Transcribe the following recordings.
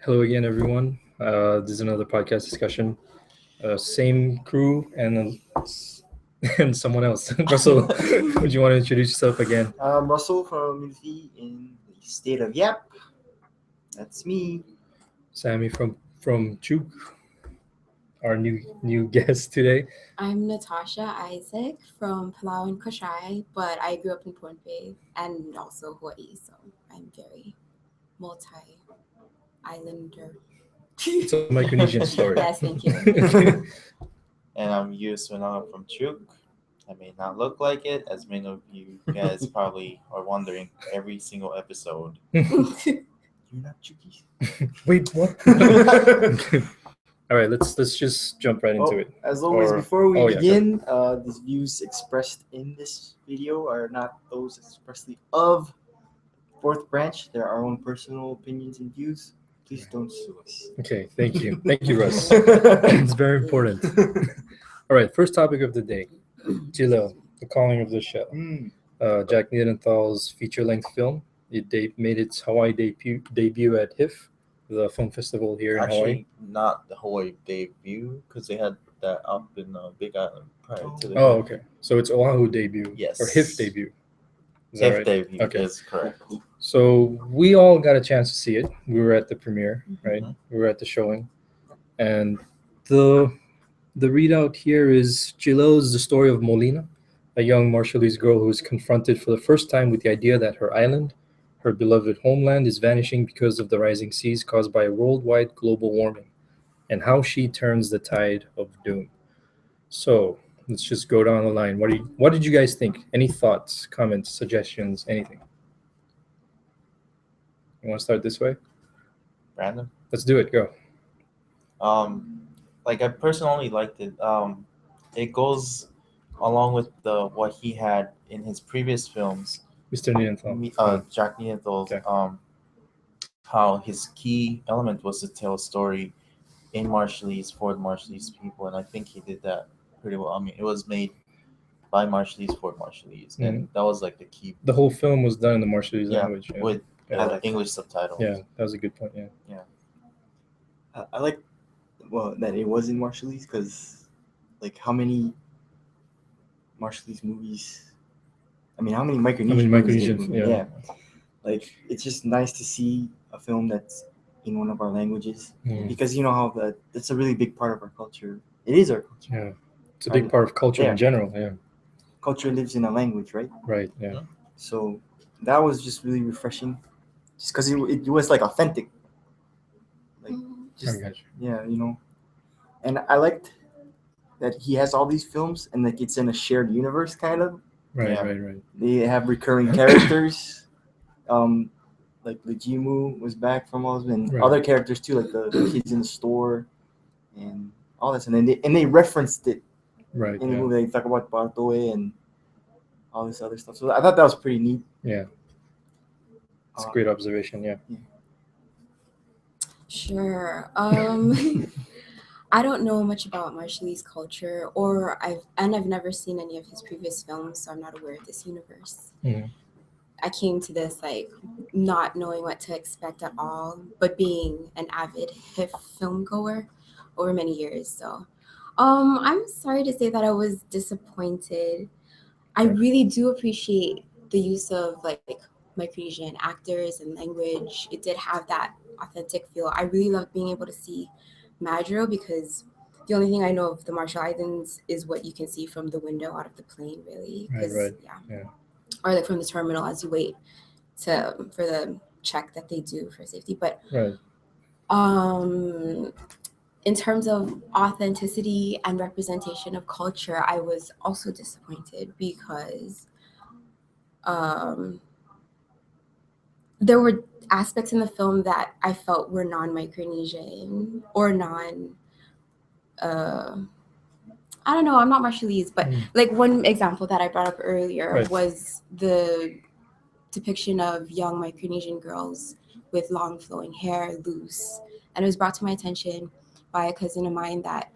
Hello again, everyone. This is another podcast discussion. Same crew and someone else. Russell, would you want to introduce yourself again? I'm Russell from Unity in the state of Yap. That's me. Sammy from Chuk, our new guest today. I'm Natasha Isaac from Palau and Koshai, but I grew up in Pohnpei and also Hawaii, so I'm very multi-islander. It's a Micronesian story. Yes, thank you. And I'm Yusuf and I'm from Chuk. I may not look like it, as many of you guys probably are wondering every single episode. You're not Chucky. Wait, what? All right, let's just jump right into it. As always, Or- before we yeah, begin, the views expressed in this video are not those expressly of Fourth Branch. They're our own personal opinions and views. Please don't sue us. Okay, thank you, Russ. It's very important. All right, first topic of the day: Jilel, The Calling of the Shell. Jack Niedenthal's feature-length film. It made its Hawaii debut at HIF, the film festival here in Hawaii. Actually, not the Hawaii debut, because they had that up in Big Island prior to the Oh, okay. So it's Oahu debut. Yes. Or HIF debut. Is that HIF right? debut Okay. is correct. So we all got a chance to see it. We were at the premiere, right? Mhm. We were at the showing, and the readout here is Jilel is the story of Molina, a young Marshallese girl who is confronted for the first time with the idea that her island, her beloved homeland, is vanishing because of the rising seas caused by worldwide global warming, and how she turns the tide of doom. So let's just go down the line. What did you guys think? Any thoughts, comments, suggestions, anything? You want to start this way? Brandon? Let's do it. Go. Like I personally liked it. It goes along with what he had in his previous films. Mr. Niedenthal. Jack Niedenthal's, Okay. how his key element was to tell a story in Marshallese for the Marshallese people, and I think he did that pretty well. I mean, it was made by Marshallese for Marshallese, and that was like the key. The whole film was done in the Marshallese Yeah, language. Yeah. with Yeah. English subtitles. Yeah, that was a good point. Yeah. I like, that it was in Marshallese because, like, how many Marshallese movies? I mean, how many Micronesian movies did Micronesians, we- yeah. Like, it's just nice to see a film that's in one of our languages Mm. because you know how it's a really big part of our culture. It is our culture. Yeah. It's a big part of culture Yeah. in general. Yeah. Culture lives in a language, right? Right. Yeah. So that was just really refreshing, just because it was like authentic. Like, just I got you. yeah, and I liked that he has all these films and like it's in a shared universe kind of. Right. Yeah. Right. They have recurring characters, like Lejimu was back from all those, and Right. other characters too, like the kids in the store, and all this, and then they referenced it Right. in the Yeah. movie. They talk about Bartoe and all this other stuff. So I thought that was pretty neat. Yeah. It's a great observation. Yeah. Sure. I don't know much about Marshallese culture, I've never seen any of his previous films, so I'm not aware of this universe. Mhm. I came to this like not knowing what to expect at all, but being an avid HIF film goer over many years. So, I'm sorry to say that I was disappointed. I really do appreciate the use of like Micronesian actors and language. It did have that authentic feel. I really loved being able to see Madro because the only thing I know of the Marshall Islands is what you can see from the window out of the plane, really. 'Cause, Right. Yeah. Yeah. Or like from the terminal as you wait for the check that they do for safety. But Right. in terms of authenticity and representation of culture, I was also disappointed because there were aspects in the film that I felt were non-Micronesian or I don't know, I'm not Marshallese, but like one example that I brought up earlier Right. was the depiction of young Micronesian girls with long flowing hair, loose. And it was brought to my attention by a cousin of mine that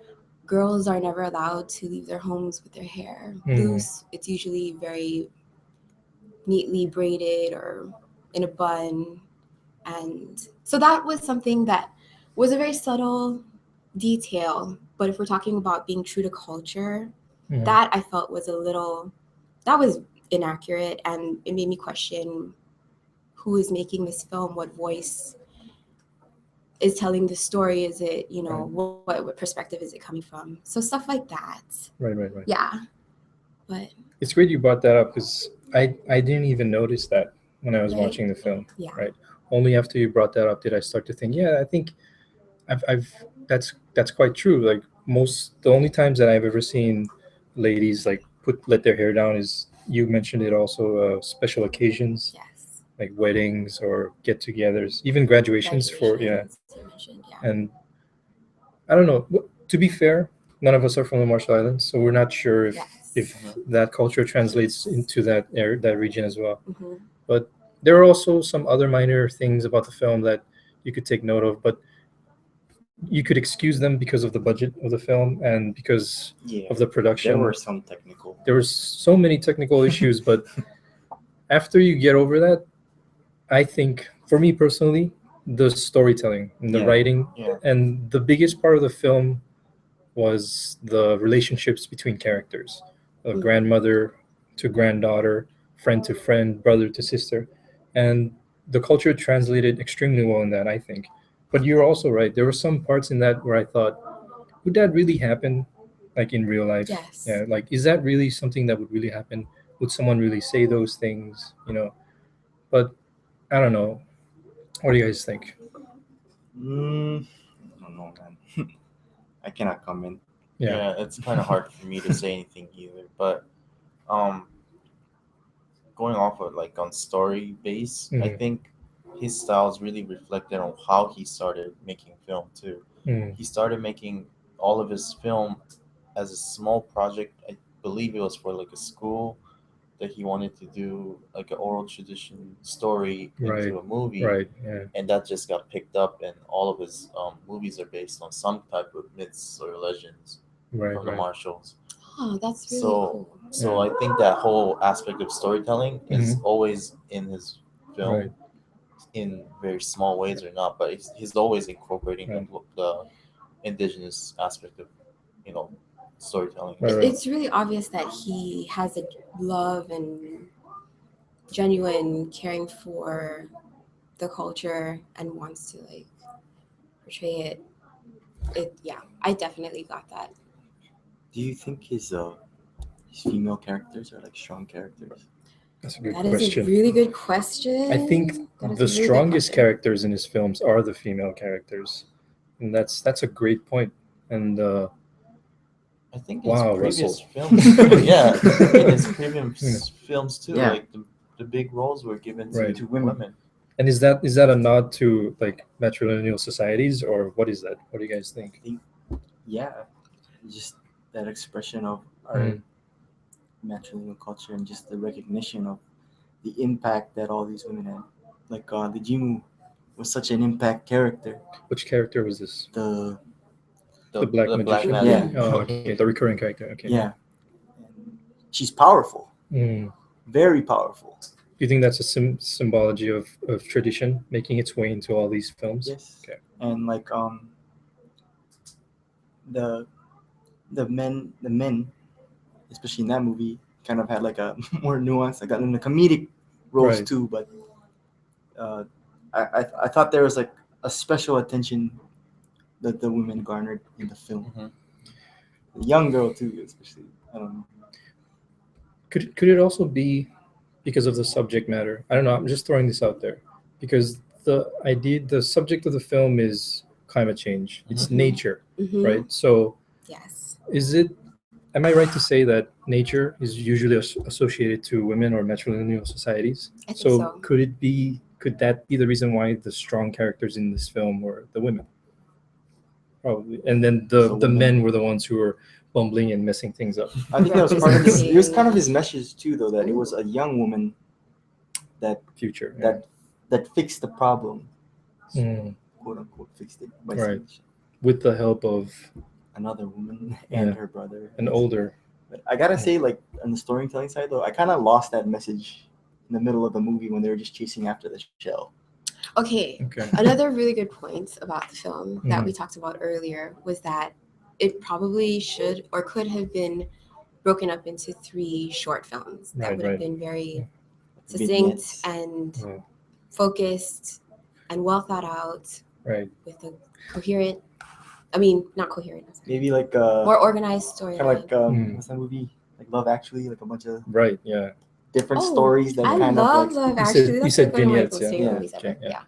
girls are never allowed to leave their homes with their hair loose. It's usually very neatly braided or in a bun. And so that was something that was a very subtle detail. But if we're talking about being true to culture, Mhm. that I felt was that was inaccurate, and it made me question who is making this film, what voice is telling the story, is it, what perspective is it coming from? So stuff like that. Right. Yeah. But It's great you brought that up because I didn't even notice that when I was Right. watching the film. Yeah. Right. Only after you brought that up did I start to think, yeah, I think I've that's quite true. Like the only times that I've ever seen ladies like let their hair down is, you mentioned it also, special occasions yes, like weddings or get-togethers, even graduations for graduations you mentioned, yeah. And I don't know. To be fair, none of us are from the Marshall Islands, so we're not sure if Yes. that culture translates into that area, that region as well. Mhm. But there are also some other minor things about the film that you could take note of, but you could excuse them because of the budget of the film and because Yeah, of the production. there were some technical. There were so many technical issues, but after you get over that, I think for me personally, the storytelling and the Yeah, writing yeah. and the biggest part of the film was the relationships between characters, Mhm. grandmother to granddaughter, friend to friend, brother to sister, and the culture translated extremely well in that, I think. But you're also right. There were some parts in that where I thought, would that really happen, like in real life? Yes. Yeah, like is that really something that would really happen? Would someone really say those things? But I don't know. What do you guys think? I don't know, man. I cannot comment. Yeah. It's kind of hard for me to say anything either. But um, going off of like on story base, I Mhm. think his style is really reflected on how he started making film too. Mm. He started making all of his film as a small project. I believe it was for like a school that he wanted to do like an oral tradition story Right. into a movie, Right. Yeah. and that just got picked up, and all of his movies are based on some type of myths or legends Right. from the Right. Marshalls. Oh, that's really So, cool. so Yeah. I think that whole aspect of storytelling is Mhm. always in his film, Right. in very small ways or not, but he's always incorporating Right. the indigenous aspect of, you know, storytelling. Right. Right. It's really obvious that he has a love and genuine caring for the culture and wants to like portray it. Yeah, I definitely got that. Do you think his female characters are like strong characters? That's a good That is a question. really good question. I think That is the a really good strongest question. characters in his films are the female characters, and that's a great point. And I think in his wow, previous Russell. films, yeah, in his previous films too, Yeah. like the big roles were given to Right. To women. women. And is that a nod to like matrilineal societies, or what is that? What do you guys I think? think, yeah, just that expression of our Mm. matrilineal culture and just the recognition of the impact that all these women had. Like the Jimu was such an impact character. Which character was this? The The black magician? Yeah. Oh, okay. The recurring character. Okay. yeah, and she's powerful, Mm. very powerful. Do you think that's a symbology of tradition making its way into all these films? Yes. Okay. And like the men, especially in that movie, kind of had like a more nuance. I got in the comedic roles Right. too, but I thought there was like a special attention that the women garnered in the film. Mhm. The young girl too, especially. I don't know. Could it also be because of the subject matter? I don't know. I'm just throwing this out there because the subject of the film is climate change. It's Mhm. nature, Mhm. right? So Yes. am I right to say that nature is usually associated to women or matrilineal societies? I think So so. could that be the reason why the strong characters in this film were the women? Probably. And then the women. men were the ones who were bumbling and messing things up. I think that was part of his. It was kind of his Representing. message too, though, that it was a young woman that Future. that fixed the problem, Mm, quote unquote, fixed it by Right. saying with the help of another woman and Yeah. her brother. an older. But I gotta say, like on the storytelling side, though, I kind of lost that message in the middle of the movie when they were just chasing after the shell. Okay. Okay. Another really good point about the film that Mm-hmm. we talked about earlier was that it probably should or could have been broken up into 3 short films that Right, would have right. been very Vignettes. succinct and Yeah. focused and well thought out Right. with a coherent, I mean, not coherent, I'm sorry, Maybe like more organized kind of storyline. like Mm. what's that movie? Like Love Actually, like a bunch of Right. Yeah. different Oh, stories that I kind love of like. Love You Actually. said- you That's said like one of my vignettes, most yeah? favorite Yeah. movies ever. Okay, yeah. Yeah.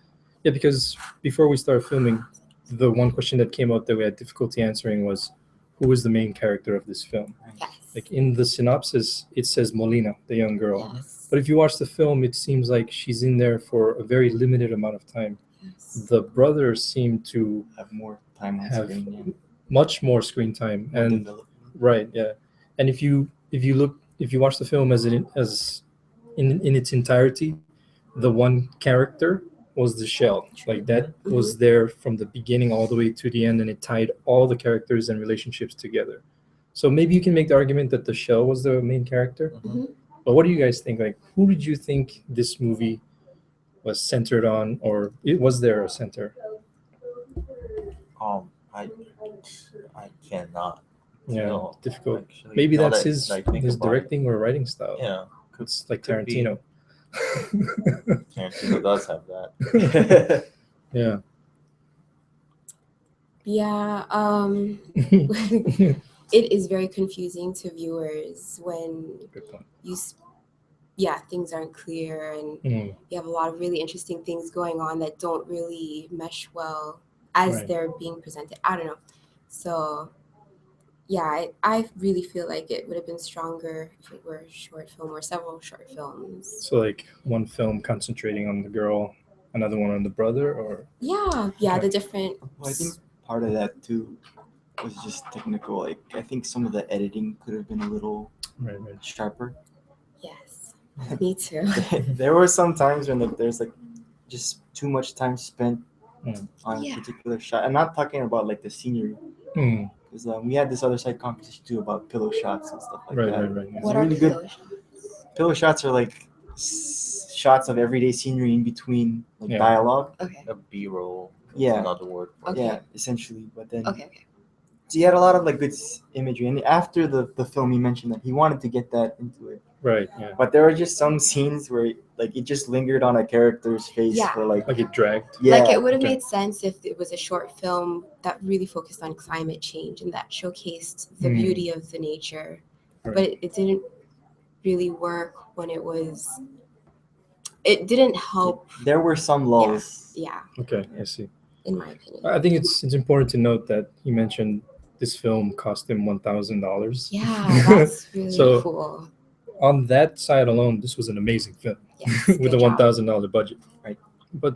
Yeah, because before we started filming, the one question that came up that we had difficulty answering was, who is the main character of this film? Yes. Like in the synopsis, it says Molina, the young girl. Yes. But if you watch the film, it seems like she's in there for a very limited amount of time. Yes. The brothers seem to Have more time on have screen and much more screen time, more and development. right, yeah. And if you watch the film as in its entirety, the one character was the shell. Like that was there from the beginning all the way to the end, and it tied all the characters and relationships together. So maybe you can make the argument that the shell was the main character. Mhm. But what do you guys think? Like, who did you think this movie was centered on, or was there a center? I cannot. Yeah, tell, difficult. actually. Maybe Now that's that his I think his about it. directing or writing style. Yeah, It's like could be. Tarantino. Tarantino does have that. Yeah. Yeah. It is very confusing to viewers when Good point. things aren't clear and Mm, you have a lot of really interesting things going on that don't really mesh well as Right. they're being presented. I don't know. So yeah, I really feel like it would have been stronger if it were a short film or several short films. So like one film concentrating on the girl, another one on the brother, or Yeah, Okay. the different. Well, I think part of that too was just technical. Like I think some of the editing could have been a little right. sharper. Yes, me too. There were some times when like there's like just too much time spent Mm. on Yeah. a particular shot. I'm not talking about like the scenery, Mm, because we had this other side conversation too about pillow shots and stuff like right. that. Yeah. What a are really good- pillow shots? Pillow shots are like shots of everyday scenery in between like Yeah. dialogue. Okay. A B-roll. Is Yeah. another word for Okay. Yeah, essentially. But then Okay. so he had a lot of like good imagery, and after the film, he mentioned that he wanted to get that into it. Right. Yeah. But there were just some scenes where like it just lingered on a character's face Yeah. for like Like it dragged. yeah. Like it would have Okay. made sense if it was a short film that really focused on climate change and that showcased the Mm. beauty of the nature. Right. But it didn't really work when it didn't help. There were some lulls. Yeah, Okay. I see. in my opinion. I think it's important to note that he mentioned this film cost him $1,000. Yeah, that's really So- cool. On that side alone, this was an amazing film Yes, with a good job. $1,000 budget. Right. But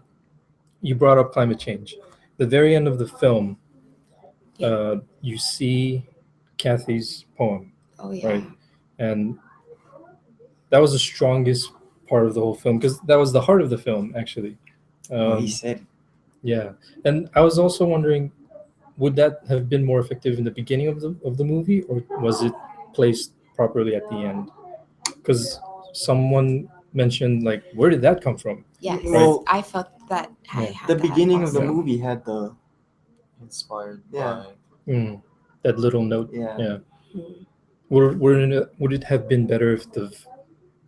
you brought up climate change. The very end of the film, Yeah. you see Kathy's poem, Oh yeah. right. And that was the strongest part of the whole film because that was the heart of the film, actually. Well, he said Yeah, and I was also wondering, would that have been more effective in the beginning of the movie, or was it placed properly at the end? Because someone mentioned, like, where did that come from? Yes, Well, I felt that I Yeah. had the that beginning of the also. movie had the Inspired Yeah. by. That little note. yeah. Yeah. Mm. Would it have been better if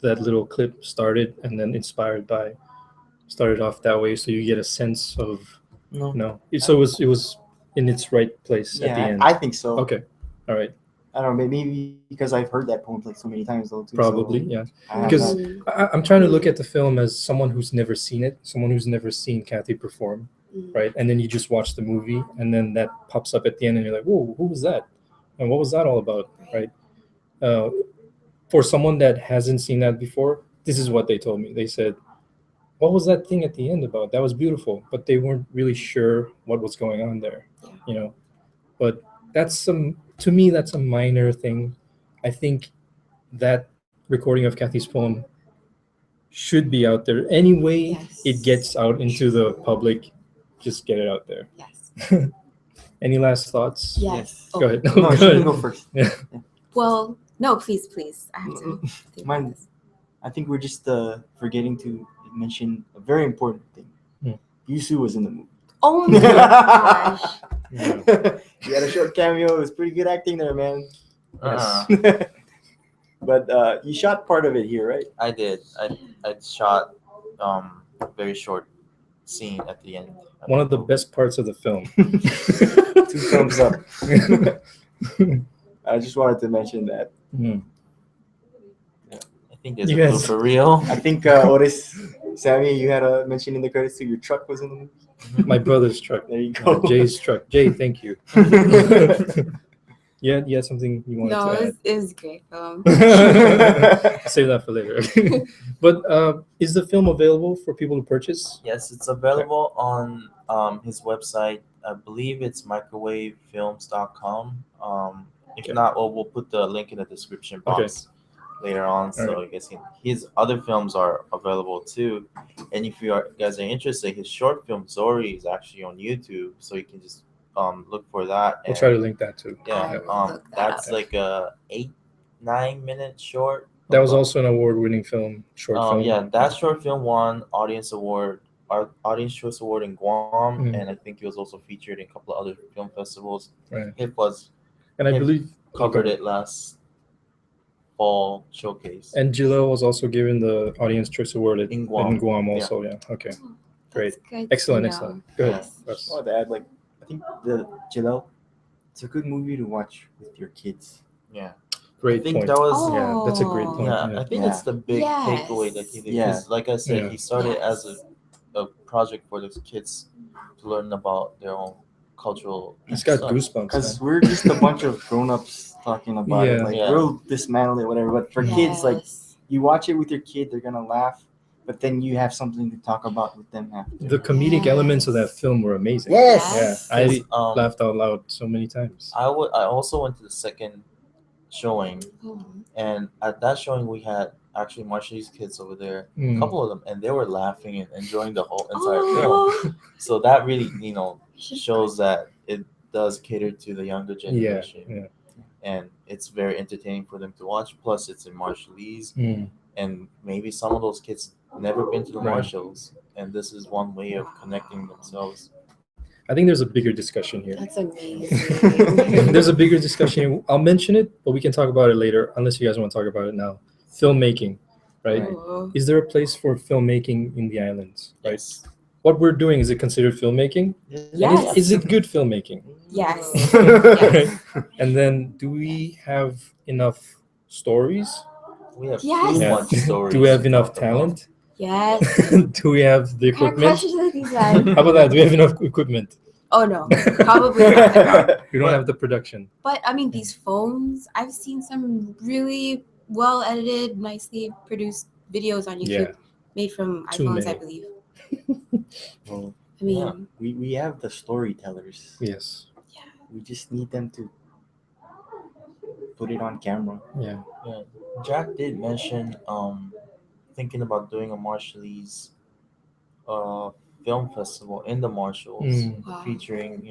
that little clip started and then started off that way, so you get a sense of No. So it was in its right place at the Yeah, end. I think so. Okay, all right, I don't know, maybe because I've heard that poem like so many times though too. probably so yeah. I have Because- that. I'm trying to look at the film as someone who's never seen it, someone who's never seen Kathy perform, Mm. right? And then you just watch the movie, and then that pops up at the end, and you're like, "Whoa, who was that? And what was that all about?" Right? For someone that hasn't seen that before, this is what they told me. They said, "What was that thing at the end about? That was beautiful," but they weren't really sure what was going on there. Yeah. But to me, that's a minor thing. I think that recording of Kathy's poem should be out there. Any way Yes. it gets out into the public, just get it out there. Yes. Any last thoughts? Yes. Go ahead. No, Go you can ahead. go first. Well, no, please. I have to think Mine- about this. I think we're just forgetting to mention a very important thing. Yusu was in the movie. Oh my gosh. Yeah. He had a short cameo. It was pretty good acting there, man. Uh-uh. But you shot part of it here, right? I did. I shot a very short scene at the end. One of the best parts of the film. 2 thumbs up. I just wanted to mention that. Mm. I think there's You a guys- blooper reel. I think Otis, Sammy, you had a mention in the credits too. Your truck was in the movie. My brother's truck. There you go. Jay's truck. Jay, thank you. Yeah, you had something you wanted No, to add. it was a great film. Save that for later. But is the film available for people to purchase? Yes, it's available on his website. I believe it's microwavefilms.com. If Okay. not, we'll put the link in the description box later on, so Alright. you guys can. His other films are available too, and if guys are interested, his short film Zori is actually on YouTube, so you can just look for that. We'll and- try to link that too. I Yeah, will look that that's up. like a 8-9 minute short. That was also an award-winning film, short film. Yeah, that short film won audience choice award in Guam, Mm. and I think it was also featured in a couple of other film festivals. Right. It was And I Hip- believe covered it last fall showcase. And Jilel was also given the Audience Choice Award In Guam. also. Yeah. Okay. Great. That's good to Excellent. know. Excellent. Go ahead. Yes. Russ. I wanted to add, like, I think the Jilel, it's a good movie to watch with your kids. Yeah, Great I think point. that was. Oh. Yeah, that's a great point. Yeah, Yeah. I think Yeah. it's the big Yes. takeaway that he did. Yeah. 'Cause like I said, Yeah. he started as Yes. a project for the kids to learn about their own cultural. It's got stuff. goosebumps. Because Man. we're just a bunch of grown-ups talking about it. Yeah. Like, Yeah. we'll dismantle it, whatever. But for kids, like, Yes. you watch it with your kid, they're going to laugh. But then you have something to talk about with them after. The comedic elements of that film were amazing. Yes. Yeah, I 'Cause, laughed out loud so many times. I also went to the second showing, Oh. and at that showing we had actually Marshallese kids over there, a Mm. couple of them, and they were laughing and enjoying the whole entire film. Oh. So that really, shows that it does cater to the younger Yeah. generation, Yeah. and it's very entertaining for them to watch. Plus, it's in Marshallese, Mm. and maybe some of those kids never been to the Right. Marshalls, and this is one way of connecting themselves. I think there's a bigger discussion here. That's amazing. There's a bigger discussion here. I'll mention it, but we can talk about it later, unless you guys want to talk about it now. Filmmaking, right? Oh. Is there a place for filmmaking in the islands? Right. Yes. What we're doing, is it considered filmmaking? Yes. And is it good filmmaking? Yes. Right? And then, do we have enough stories? We have Yes. too Yeah. much stories. Do we have to enough talk about. talent? Yes. Do we have the What kind of equipment? questions are these, man? How about that? Do we have enough equipment? Oh no, probably not. We don't have the production. But I mean, these phones, I've seen some really well edited, nicely produced videos on YouTube Yeah. made from Too iPhones, I many. believe. Well, I mean, Yeah. we have the storytellers. Yes. We just need them to put it on camera. Yeah. Jack did mention thinking about doing a Marshallese film festival in the Marshalls, Mm. wow. featuring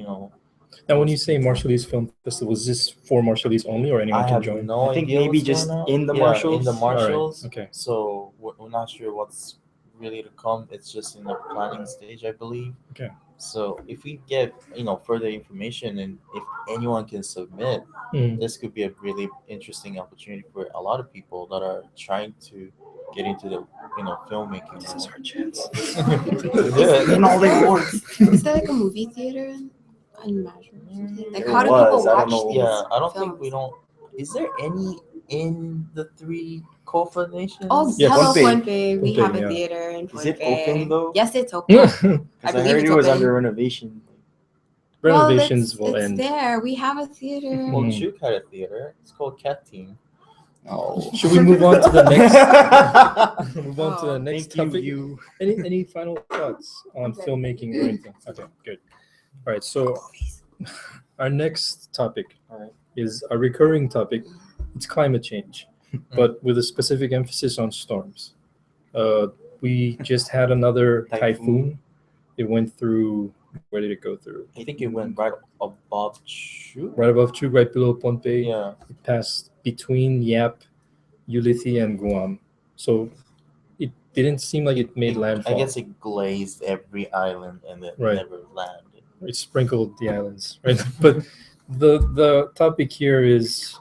Now, when you say Marshallese Film Festival, is this for Marshallese only, or anyone I can have join? no I think idea maybe what's just going on. in the in Marshalls? the All right, Marshalls. Okay. So we're not sure what's really to come. It's just in the planning stage, I believe. Okay. So if we get further information, and if anyone can submit, Mm. this could be a really interesting opportunity for a lot of people that are trying to get into the filmmaking. This is our chance. Yeah. In all the awards. is there like a movie theater in Measure? Like, There how do was, people I watch don't know. these? Yeah, I don't think we films? don't. Is there any in the 3 Kofa nations? Oh, Yes. hello, Pohnpei. Pohnpei. We Pohnpei, have a yeah. theater in Pohnpei. Is it open, though? Yes, it's open. Because I believe heard it's it was open. under renovation. Renovations well, will it's end. there. We have a theater. Well, Mm. Chuk had a theater. It's called Cat Team. Oh. Should we move on to the next? Move on to the Oh. next Thank topic. you. Any final thoughts on Okay. filmmaking or anything? Okay, good. All right, so our next topic All right. is a recurring topic. It's climate change, but with a specific emphasis on storms. We just had another typhoon. It went through. Where did it go through? I think it went right above Chuk. Right above Chug, right below Pohnpei. Yeah. It passed between Yap, Ulithi, and Guam. So it didn't seem like it made I landfall. guess it glazed every island and then Right. never landed. It sprinkled the islands, right? But the topic here is,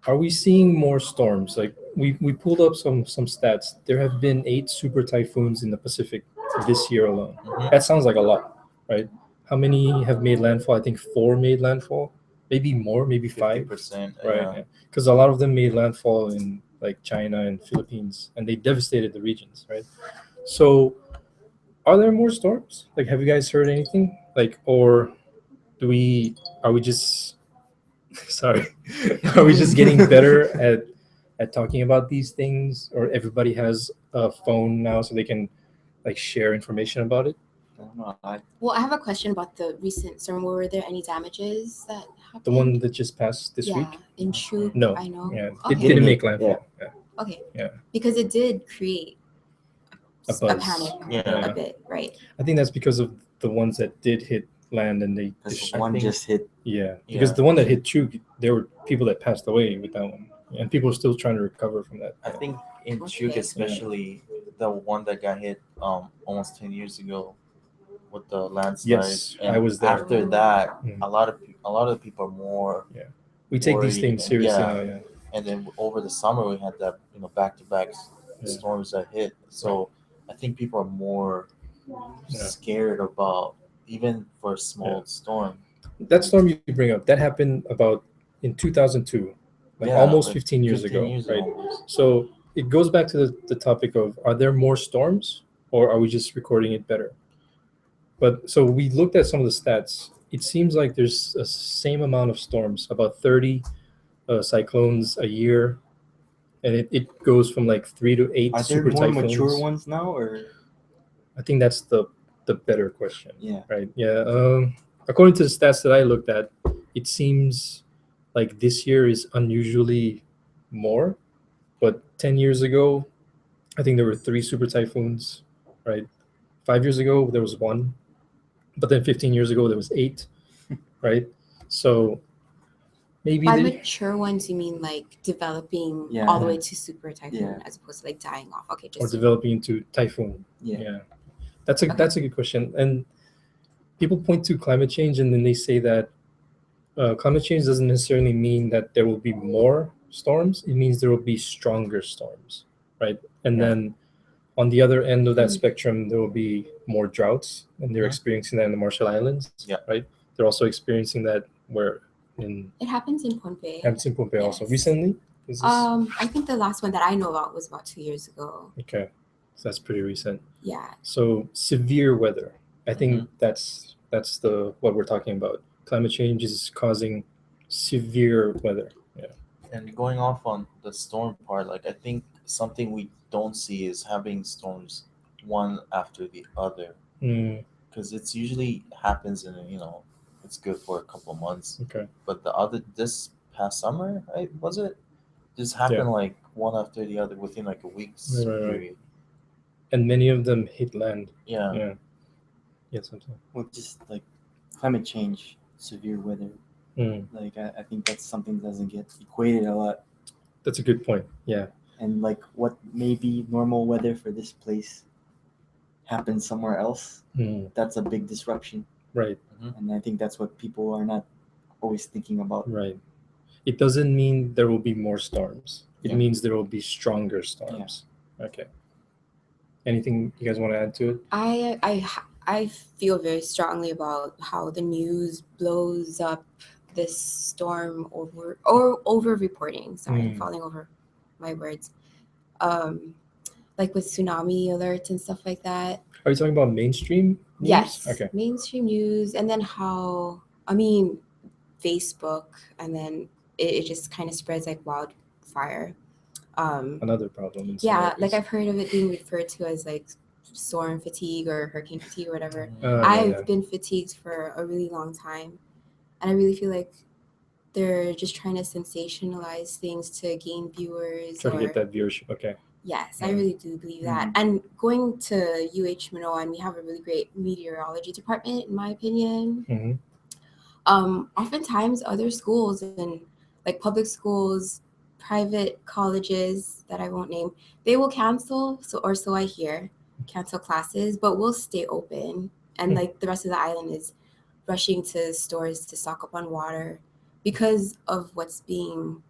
are we seeing more storms? Like we pulled up some stats. There have been 8 super typhoons in the Pacific this year alone. Mhm. That sounds like a lot, right? How many have made landfall? I think 4 made landfall, maybe more, maybe 5. 50%. Right, because a lot of them made landfall in like China and Philippines, and they devastated the regions, right? So, are there more storms? Like, have you guys heard anything? Like, or do we? Are we just? Sorry, are we just getting better at talking about these things, or everybody has a phone now, so they can like share information about it? I don't know. Well, I have a question about the recent storm. Were there any damages that happened? The one that just passed this yeah, week? in Chuuk, No. I know. Yeah, Okay. it didn't make landfall. Yeah. Okay. Yeah. Because it did create A a buzz. panic Yeah. a bit, right? I think that's because of the ones that did hit land and they Because I one think- just hit. yeah, because Yeah. the one that hit Chuk, there were people that passed away with that one, and people are still trying to recover from that. I think in Okay. Chuuk, especially the one that got hit almost 10 years ago with the landslide. Yes, and I was there. After that, Mm. a lot of the people are more. We take these worried things and- seriously yeah. now. Yeah, And then over the summer, we had that back-to-back Yeah. storms that hit. So I think people are more Yeah. scared about even for a small storm. that storm you bring up that happened about in 2002, like Yeah, almost like 15 years 15 ago, years right? almost. So it goes back to the topic of, are there more storms or are we just recording it better? But so we looked at some of the stats. It seems like there's a same amount of storms, about 30 cyclones a year, and it goes from like 3 to 8 Are there super more typhoons. mature ones now, or I think that's the better question, yeah? right? Yeah. According to the stats that I looked at, it seems like this year is unusually more. But 10 years ago, I think there were 3 super typhoons, right? 5 years ago, there was 1. But then 15 years ago, there was 8, right? So maybe By they, mature ones, you mean like developing Yeah. all the way to super typhoon Yeah. as opposed to like dying off. Okay, or just developing into typhoon. Yeah. That's a Okay. that's a good question. And people point to climate change, and then they say that climate change doesn't necessarily mean that there will be more storms. It means there will be stronger storms, right? And Yeah. then on the other end of that Mm. spectrum, there will be more droughts, and they're Mhm. experiencing that in the Marshall Islands, Yeah. right? They're also experiencing that where in it happens in Pohnpei. Hampton Pohnpei also Yes. recently. Is this I think the last one that I know about was about 2 years ago. okay? So that's pretty recent. Yeah. So severe weather. I think Mhm. that's the what we're talking about. Climate change is causing severe weather. Yeah. And going off on the storm part, like I think something we don't see is having storms one after the other, Mm, because it's usually happens in it's good for a couple of months. okay. But this past summer, right, was it? Just happened like one after the other within like a week's Right. period. And many of them hit land. Yeah. Yeah. Yeah. Something. Well, just like climate change, severe weather. Mm, Like I think that's something that doesn't get equated a lot. that's a good point. Yeah. And like what may be normal weather for this place happens somewhere else. Mm, That's a big disruption. right. And I think that's what people are not always thinking about. Right. It doesn't mean there will be more storms. It Yeah. means there will be stronger storms. Okay. Anything you guys want to add to it? I feel very strongly about how the news blows up this storm over reporting. Sorry, I'm Mm. falling over my words. Like with tsunami alerts and stuff like that. Are you talking about mainstream news? Yes. Okay. Mainstream news, and then how Facebook, and then it just kind of spreads like wildfire. Another problem. In some Yeah, areas. like I've heard of it being referred to as like storm fatigue or hurricane fatigue or whatever. Yeah, I've been fatigued for a really long time, and I really feel like they're just trying to sensationalize things to gain viewers. try to get that viewership. Okay. Yes, I Yeah. really do believe that. And going to UH Manoa, and we have a really great meteorology department, in my opinion. Mm-hmm. Oftentimes other schools and like public schools private colleges that I won't name, they will cancel, so I hear, cancel classes, but we'll stay open. And like the rest of the island is rushing to stores to stock up on water because of what's being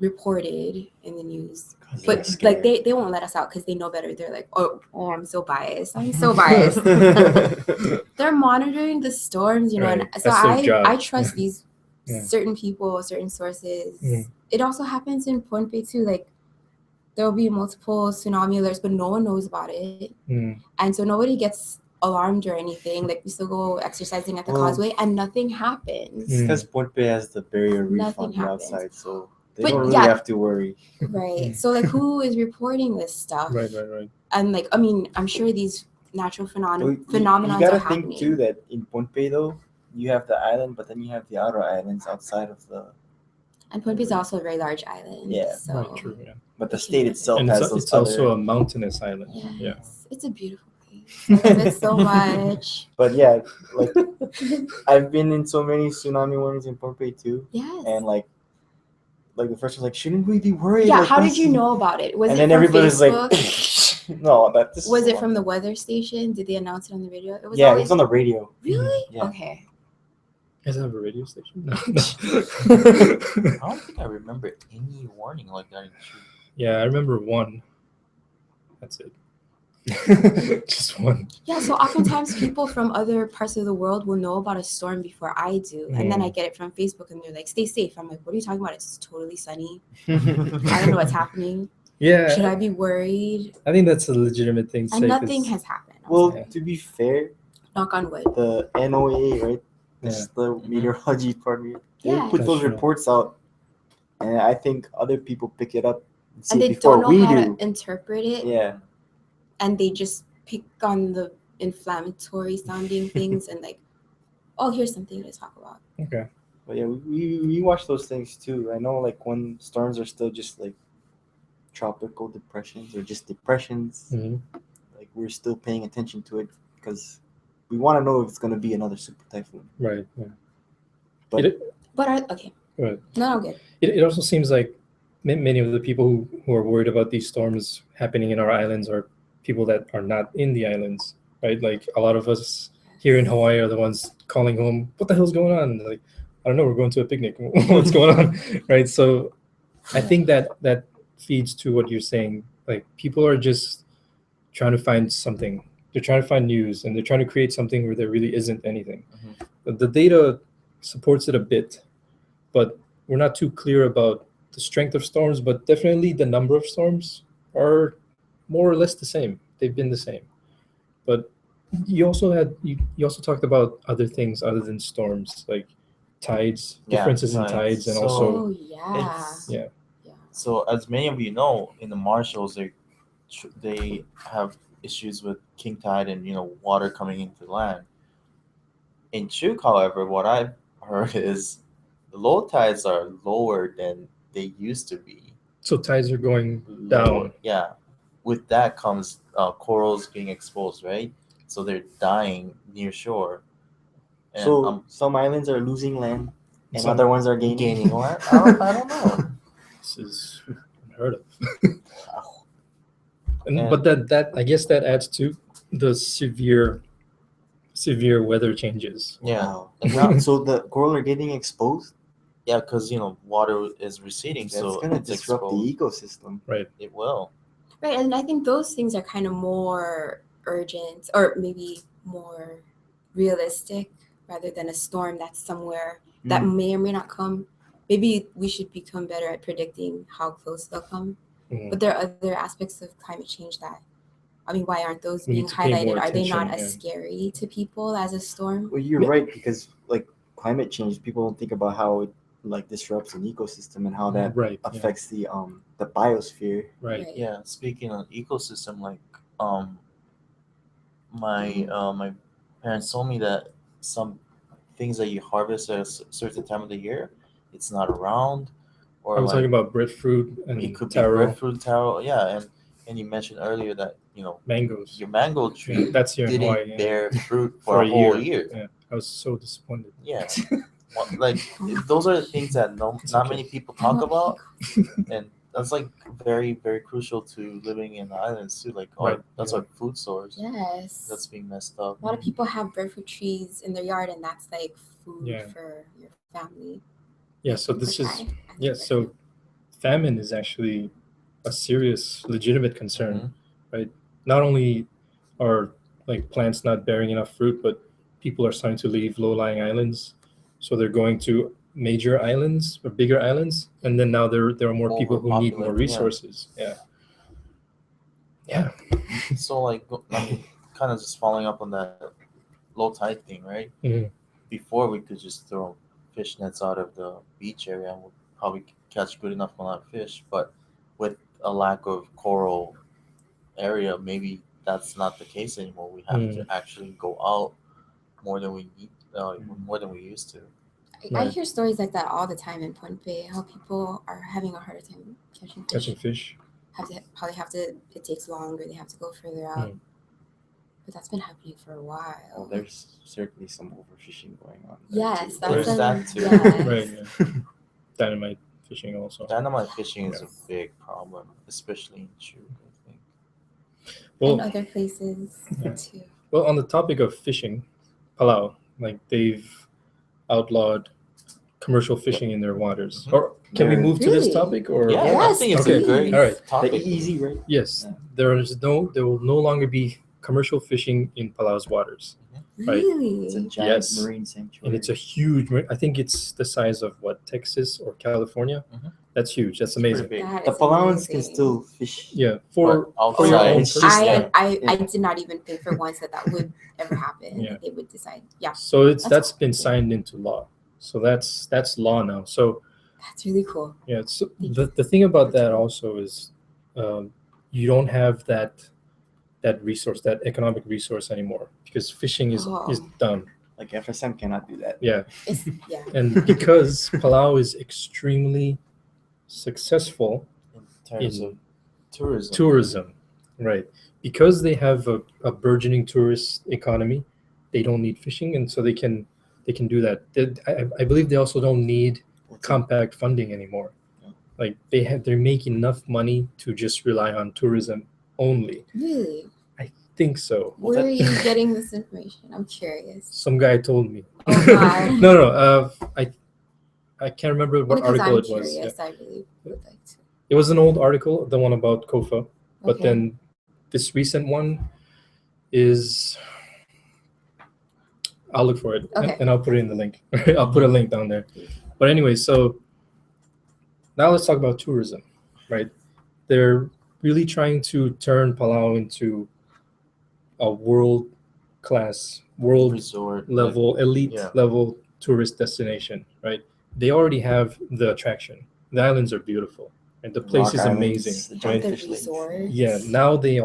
reported in the news. But like they won't let us out because they know better. They're like, oh, I'm so biased. I'm so biased. They're monitoring the storms, Right. and so That's their job. I trust these Yeah. certain people, certain sources. Mhm. It also happens in Pohnpei too. Like there will be multiple tsunami alerts, but no one knows about it, and so nobody gets alarmed or anything. Like we still go exercising at the causeway, and nothing happens. Because Pohnpei has the barrier reef Nothing on the happens. outside, so they But don't really yeah. have to worry. Right. So like who is reporting this stuff? Right. And like, I mean, I'm sure these natural phenomena You are gotta happening. think too that in Pohnpei though, you have the island, but then you have the outer islands outside of the. And Pohnpei is also a very large island. Yeah. So. Right. True. Yeah. But the state itself And has it's, those it's other. also a mountainous island. Yes. Yeah. It's a beautiful place. I love it so much. But yeah, like I've been in so many tsunami warnings in Pohnpei too, Yes. and like the first was like, shouldn't we be worried? Yeah. Like, How did you know about it? Was and it then from everybody's Facebook? like, no, that this. Was it from the weather station? Did they announce it on the radio? It was Yeah, always... it was on the radio. Really? Yeah. Okay. You guys have a radio station? No. I don't think I remember any warning like that in Chile. Yeah, I remember one. That's it. Just one. Yeah, so oftentimes people from other parts of the world will know about a storm before I do. And then I get it from Facebook and they're like, stay safe. I'm like, what are you talking about? It's totally sunny. I don't know what's happening. Yeah. Should I be worried? I think that's a legitimate thing to And say. nothing has happened. Well, Yeah. to be fair, Knock on wood. the NOAA, right? This Yeah. is the meteorology department. They Yeah. put That's those true. reports out, and I think other people pick it up and see And they before don't we know how do. to interpret it. Yeah. And they just pick on the inflammatory sounding things and like, oh, here's something to talk about. Okay. But yeah, we watch those things too. I know like when storms are still just like tropical depressions or just depressions, like we're still paying attention to it because we want to know if it's going to be another super typhoon. Right. Yeah. But Okay. Go ahead. No, I'm good. It also seems like many of the people who are worried about these storms happening in our islands are people that are not in the islands, right? Like a lot of us here in Hawaii are the ones calling home, what the hell's going on? Like, I don't know, we're going to a picnic. What's going on? Right. So I think that feeds to what you're saying. Like people are just trying to find something. They're trying to find news and they're trying to create something where there really isn't anything. The data supports it a bit, but we're not too clear about the strength of storms, but definitely the number of storms are more or less the same. They've been the same. But you also talked about other things other than storms, like tides, differences in tides, and also yeah. So as many of you know, in the Marshalls, they have issues with king tide and water coming into the land. In Chuuk, however, what I've heard is the low tides are lower than they used to be. So tides are going down. Yeah. With that comes corals being exposed, right? So they're dying near shore. And, so some islands are losing land and some other ones are gaining land? I don't know. This is unheard of. But that I guess that adds to the severe weather changes. Yeah. Wow. And so the coral are getting exposed? Yeah, because water is receding, That's so gonna it's disrupt exposed. the ecosystem. Right. It will. Right, and I think those things are kind of more urgent or maybe more realistic rather than a storm that's somewhere that may or may not come. Maybe we should become better at predicting how close they'll come. But there are other aspects of climate change that, I mean, why aren't those being highlighted? Are they not as scary to people as a storm? Well, you're right, because like climate change, people don't think about how it like disrupts an ecosystem and how that affects the biosphere. Right. Yeah. Speaking of ecosystem, like my parents told me that some things that you harvest at a certain time of the year, it's not around. Or I'm talking about breadfruit and it could taro. be breadfruit, taro. Yeah, and you mentioned earlier that mangoes. Your mango tree that's here in didn't Hawaii, bear fruit for a whole year. Yeah, I was so disappointed. Yeah, Like those are the things that not many people talk about, and that's like very very crucial to living in the islands too. Like that's our food source. Yes. That's being messed up. A lot of people have breadfruit trees in their yard, and that's like food Yeah. for your family. Yeah, so this is Okay. so famine is actually a serious, legitimate concern, right? Not only are like plants not bearing enough fruit, but people are starting to leave low-lying islands, so they're going to major islands or bigger islands, and then now there are more people who need more resources. Yeah. So like, I mean, kind of just following up on that low tide thing, right? Mhm. Before we could just throw fish nets out of the beach area and we'll probably catch good enough amount of fish, but with a lack of coral area, maybe that's not the case anymore. We have to actually go out more than we need, more than we used to. I hear stories like that all the time in Point Bay. How people are having a harder time catching fish. It takes longer. They have to go further out. But that's been happening for a while. Well, there's certainly some overfishing going on. Yes, There's that too. Yes. Right. Yeah. Dynamite fishing also. Dynamite fishing is a big problem, especially in Chuk, I think. Well, and other places too. Well, on the topic of fishing, Palau, like they've outlawed commercial fishing in their waters. Or can we move to this topic? Or Yeah, Yes, I think it's okay. a great All right. topic. Easy, right? Yes, Yeah. there will no longer be commercial fishing in Palau's waters. Right. Really? It's a giant Yes. marine sanctuary. And it's a huge, I think it's the size of what, Texas or California? That's huge. That's amazing. Pretty big. That The is Palauans can amazing. still fish. Yeah, But for your outside, own it's purpose. just- I did not even think for once that would ever happen. Yeah. That they would decide. Yeah, So That's been signed into law. So that's law now. So that's really cool. yeah, so the thing about that also is you don't have that resource, that economic resource anymore, because fishing is done. Like FSM cannot do that. Yeah, Yeah. and because Palau is extremely successful in terms of tourism, right? Because they have a burgeoning tourist economy, they don't need fishing, and so they can do that. I believe they also don't need compact funding anymore. Like they make enough money to just rely on tourism only. Really? I think so. Where are you getting this information? I'm curious. Some guy told me. Oh God. No. I can't remember what Because article I'm it was. curious. I really would like to. It was an old article, the one about Kofa, but Okay. then this recent one is. I'll look for it and I'll put it in the link. I'll put a link down there. But anyway, so now let's talk about tourism, right? They're really trying to turn Palau into a world-class, resort level, elite yeah. level tourist destination, right? They already have the attraction. The islands are beautiful, and the place is amazing, right? The resort. Yeah. Now they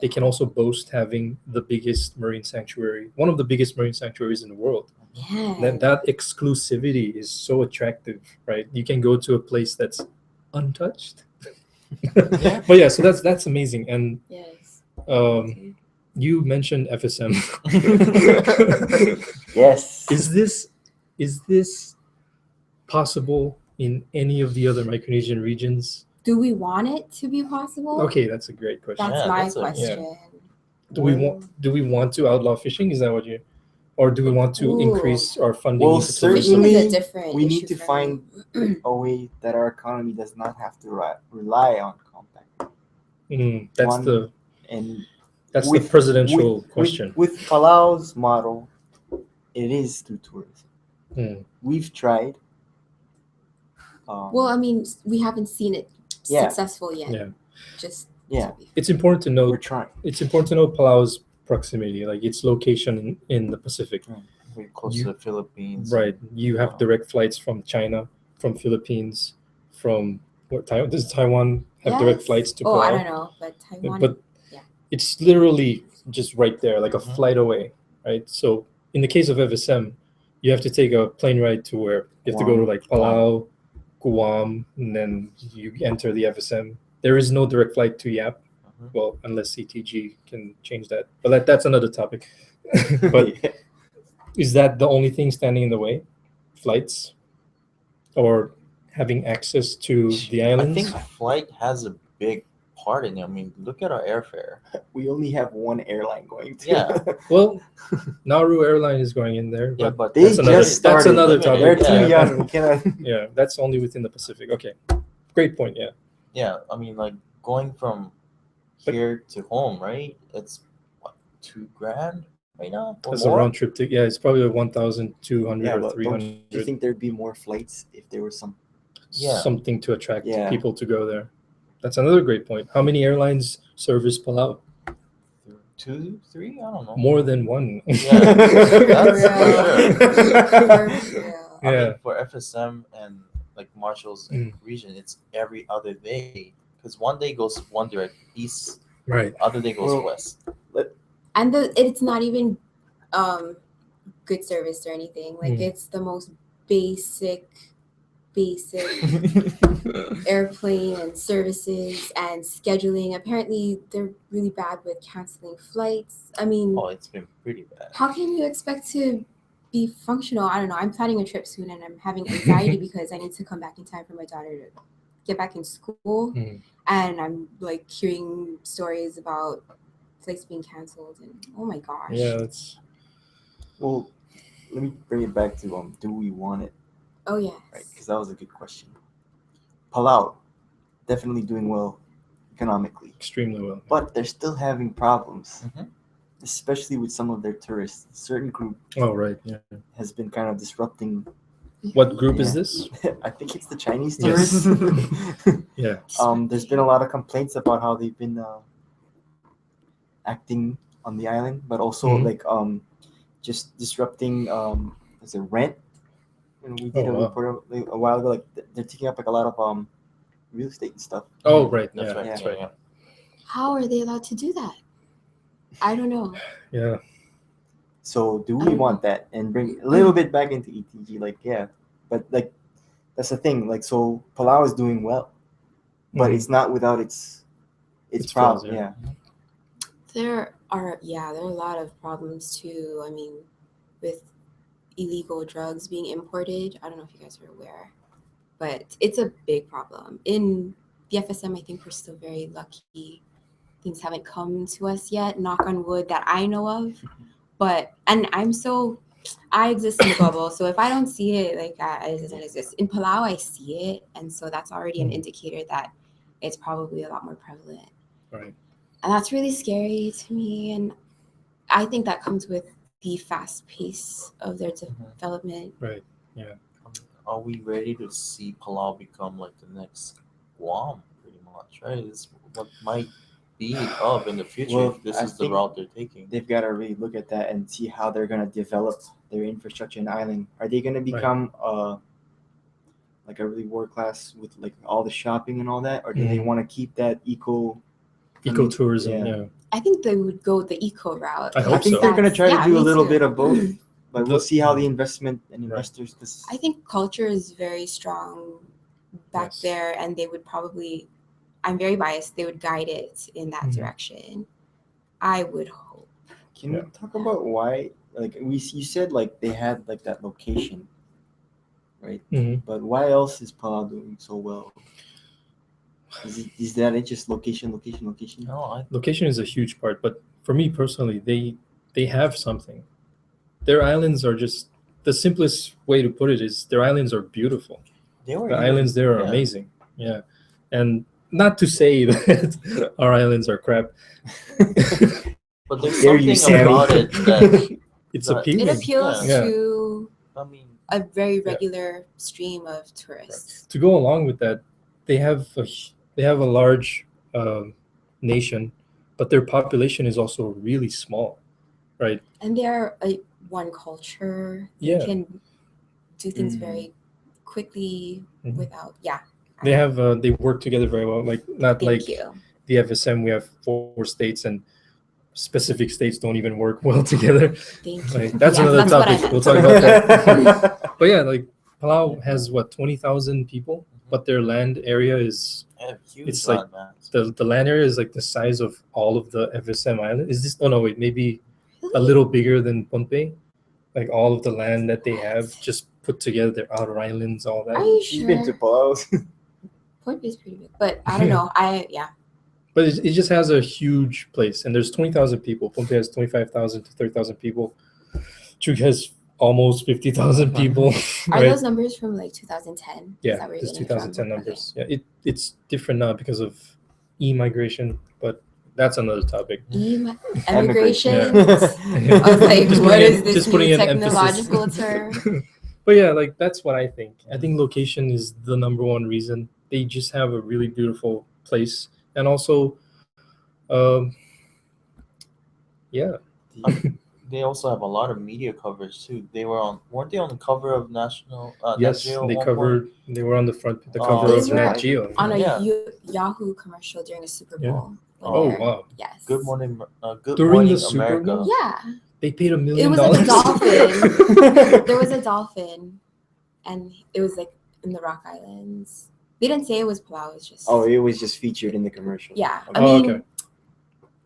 can also boast having the biggest marine sanctuary, one of the biggest marine sanctuaries in the world. Yeah. That exclusivity is so attractive, right? You can go to a place that's untouched. But yeah, so that's amazing. And Yes. you mentioned FSM. Yes. Is this possible in any of the other Micronesian regions? Do we want it to be possible? Okay, that's a great question. That's Yeah, my that's question. Do we want to outlaw fishing? Is that what you, or do we want to increase our funding? Well, into tourism? Fishing is a certainly different we issue need to for find me. a way that our economy does not have to rely on compact. That's And the with- presidential question. With Palau's model, it is through tourism. We've tried. Well, I mean, we haven't seen it successful yet. Yeah. Just Yeah. It's important to we're note. trying. It's important to know Palau's proximity, like its location in the Pacific. We're close to the Philippines. Right. You have direct flights from China, from Philippines, from Taiwan. Does Taiwan have direct flights to Palau? Oh, I don't know, but Taiwan. But it's literally just right there, like a flight away, right? So in the case of FSM, you have to take a plane ride to where you have to go to like Palau, Guam, and then you enter the FSM. There is no direct flight to Yap, well, unless CTG can change that. But that's another topic. But is that the only thing standing in the way? flights or having access to the I islands. think flight has a big part in it. I mean, look at our airfare. We only have one airline going to. Yeah. Well, Nauru Airline is going in there, Yeah, but but They that's another, just started. that's another Limited, They're topic. too yeah. young. We cannot. Yeah, that's only within the Pacific. Okay, great point. Yeah, Yeah, I mean, like going from But- here to home, right? It's what, $2,000 right now or that's a more. round trip ticket. Yeah, it's probably 1,200 Yeah, or but three don't you hundred. think there'd be more flights if there was some? Yeah. Something to attract Yeah. people to go there. That's another great point. How many airlines service Palau? 2, 3? I don't know. More than one. Yeah, that's For real. I Yeah. mean, for FSM and like Marshall's region, it's every other day because one day goes one direct east, Right. other day goes Well, west. And it's not even good service or anything. Like it's the most basic airplane and services and scheduling. Apparently they're really bad with canceling flights. I mean, Oh, it's been pretty bad. how can you expect to be functional? I don't know. I'm planning a trip soon and I'm having anxiety because I need to come back in time for my daughter to get back in school. And I'm like hearing stories about flights being canceled and oh my gosh. Yeah, it's Well, let me bring it back to do we want it? Oh yes. Right, because that was a good question. Palau, definitely doing well economically, extremely well. but they're still having problems, Mhm. especially with some of their tourists. A certain group Oh, right. Yeah. has been kind of disrupting. What group is Yeah. this? I think it's the Chinese Yes. tourists. Yeah. There's been a lot of complaints about how they've been acting on the island, but also like just disrupting is it rent? And we did Oh, a wow. report a while ago. Like they're taking up like a lot of real estate and stuff. Oh, right. That's Yeah, right. that's yeah, right. yeah. How are they allowed to do that? I don't know. Yeah. So do we want that and bring a little bit back into ETG? Like yeah, but like that's the thing. Like so, Palau is doing well, but it's not without its Its problem. flaws, yeah. Yeah. There are a lot of problems too. I mean, with illegal drugs being imported. I don't know if you guys are aware, but it's a big problem. In the FSM, I think we're still very lucky. Things haven't come to us yet, knock on wood, that I know of. But, and I exist in the bubble. So if I don't see it, like it doesn't exist. In Palau, I see it. And so that's already an indicator that it's probably a lot more prevalent. Right. And that's really scary to me. And I think that comes with the fast pace of their development. Right. Yeah. Are we ready to see Palau become like the next Guam, pretty much? Right. It's what might be up in the future Well, if this I is the think route they're taking. They've got to really look at that and see how they're gonna develop their infrastructure in island. Are they gonna become like a really world class with like all the shopping and all that, or do they want to keep that ecotourism? Yeah. I think they would go the eco route. I I hope think so. they're gonna try to do a me little too. bit of both, but we'll The- see how the investment and Right. investors. Cause I think culture is very strong back Yes. there, and they would probably, I'm very biased, they would guide it in that Mhm. direction. I would hope. can we talk about why? Like you said, like they had like that location, right? Mhm. But why else is Palau doing so well? Is that it? Just location? No, Location is a huge part, but for me personally, they have something. Their islands are just, the simplest way to put it is their islands are beautiful. they were The even- islands there are yeah. amazing. Yeah. And not to say that our islands are crap. But there's Dare you, something Sammy. about it that It's That- appealing. It appeals Yeah. to I mean, a very regular stream of tourists. To go along with that, they have a large nation, but their population is also really small, right? And they're one culture. Yeah. They can do things Mhm. very quickly Mhm. without, They have they work together very well. Like not Thank like you. the FSM, we have 4 states and specific states don't even work well together. Thank you. Like, that's Yes, another that's what I topic. meant. We'll talk about that. But yeah, like Palau has what, 20,000 people, but their land area is they have huge It's like land mass. the land area is like the size of all of the FSM island. Is this? Oh no, wait, maybe a little bigger than Pohnpei. Like all of the land that they have just put together their outer islands, all that. Are you She's been to sure? Palau. Point Bay is pretty big, but I don't know. But it just has a huge place, and there's 20,000 people. Pompeii has 25,000 to 30,000 people. Chuk has almost 50,000 people. Are right? those numbers from like 2010? Is Yeah, that where you're it's getting it from? 2010 numbers. Yeah, it's different now because of e-migration, but that's another topic. Emigration. Yeah. I was like, Just what putting is in- this just new putting an technological emphasis. term? But yeah, like that's what I think. I think location is the number one reason. They just have a really beautiful place, and also, um, yeah, They also have a lot of media coverage too. Weren't they on the cover of National Nat yes, Geo at they one covered. They were on the cover They of were Nat Geo. on a Yeah. Yahoo commercial during the Super Yeah. Bowl. when Oh they're- wow! Yes. Good Morning, Good During Morning the Super America. Bowl? Yeah. They paid $1 million. It was like a dolphin. There was a dolphin, and it was like in the Rock Islands. They didn't say it was Palau. It was just It was just featured in the commercial. yeah. Okay. I mean, okay.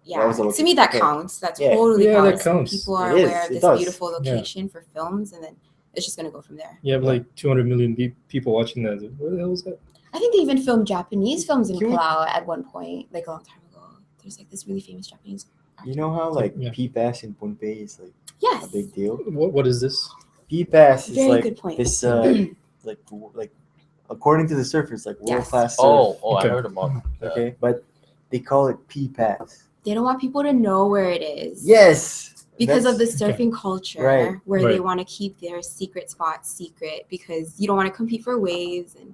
yeah. That was a To me, that okay. counts. That Yeah. totally Yeah, that counts. counts. People are It is. aware of It this does. beautiful Yeah. location for films, and then it's just gonna go from there. You have like 200 million people watching that. What the hell was that? I think they even filmed Japanese films in Can we- Palau at one point, like a long time ago. There's like this really famous Japanese. You know how like Yeah. PPAS in Pompeii is like Yes. a big deal. What is this? PPAS is Very like good point. this like according to the surfers like world class surf. Oh, Okay. I heard about that. Okay, but they call it PPAS. They don't want people to know where it is. Yes, Because of the that's- surfing culture, Right, where they right. want to keep their secret spots secret because you don't want to compete for waves, and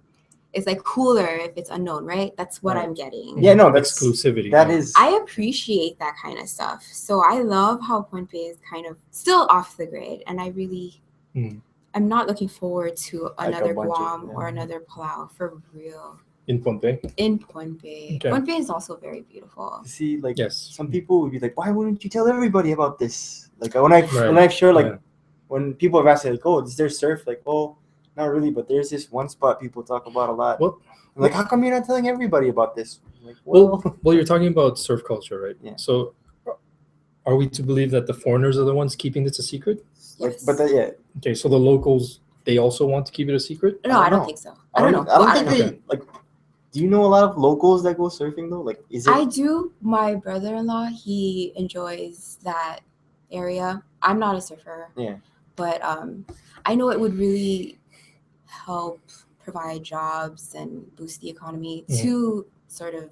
it's like cooler if it's unknown, right? That's what Right. I'm getting. Yeah, no, that's exclusivity. That yeah. is. I appreciate that kind of stuff. So I love how Point Bay is kind of still off the grid, and I really, Mm. I'm not looking forward to Like a another bunch of- Guam yeah. or another Palau for real. in Pompeii. In Point Bay, Okay. Point Bay is also very beautiful. See, like Yes. some people would be like, "Why wouldn't you tell everybody about this?" Like when I've shared like Yeah. when people have asked like, "Oh, is there surf?" Like, "Oh, not really, but there's this one spot people talk about a lot." Well- I'm like, how come you're not telling everybody about this? I'm like, Well, you're talking about surf culture, right? Yeah. So, are we to believe that the foreigners are the ones keeping this a secret? like, Yes. but yeah, Okay, so the locals they also want to keep it a secret. No, I don't know. think so. I don't know. I don't Well, think they like. Do you know a lot of locals that go surfing though? Like, is it? I do. My brother-in-law, he enjoys that area. I'm not a surfer. Yeah. But I know it would really help provide jobs and boost the economy Mhm. to sort of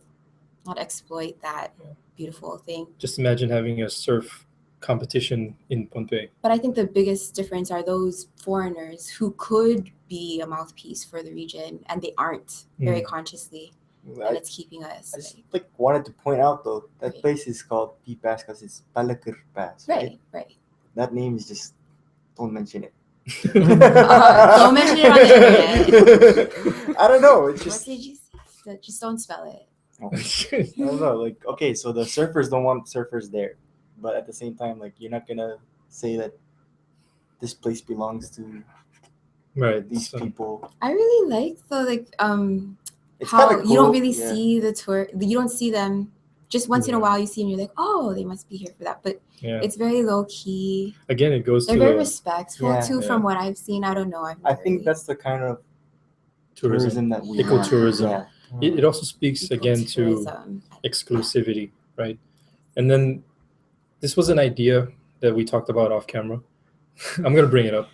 not exploit that beautiful thing. Just imagine having a surf competition in Pompeii. But I think the biggest difference are those foreigners who could be a mouthpiece for the region, and they aren't very consciously, and I, it's keeping us I just like wanted to point out though that Right. place is called P Pass because it's Palakir Pass. right. That name is just don't mention it. Don't mention it on the internet. I don't know. It's What just did you say? Just don't spell it. I don't know. Like okay, so the surfers don't want surfers there, but at the same time, like you're not gonna say that this place belongs to Right. these so- people. I really like the It's how kinda you don't cool, really yeah. see the tour. You don't see them. Just once in a Yeah. while, you see and you're like, oh, they must be here for that. But yeah. it's very low key. Again, it goes They're to very the respectful Yeah. too, Yeah. from what I've seen. I don't know. I think that's the kind of tourism that we want. Ecotourism. Yeah. It also speaks again to exclusivity, right? And then this was an idea that we talked about off camera. I'm going to bring it up.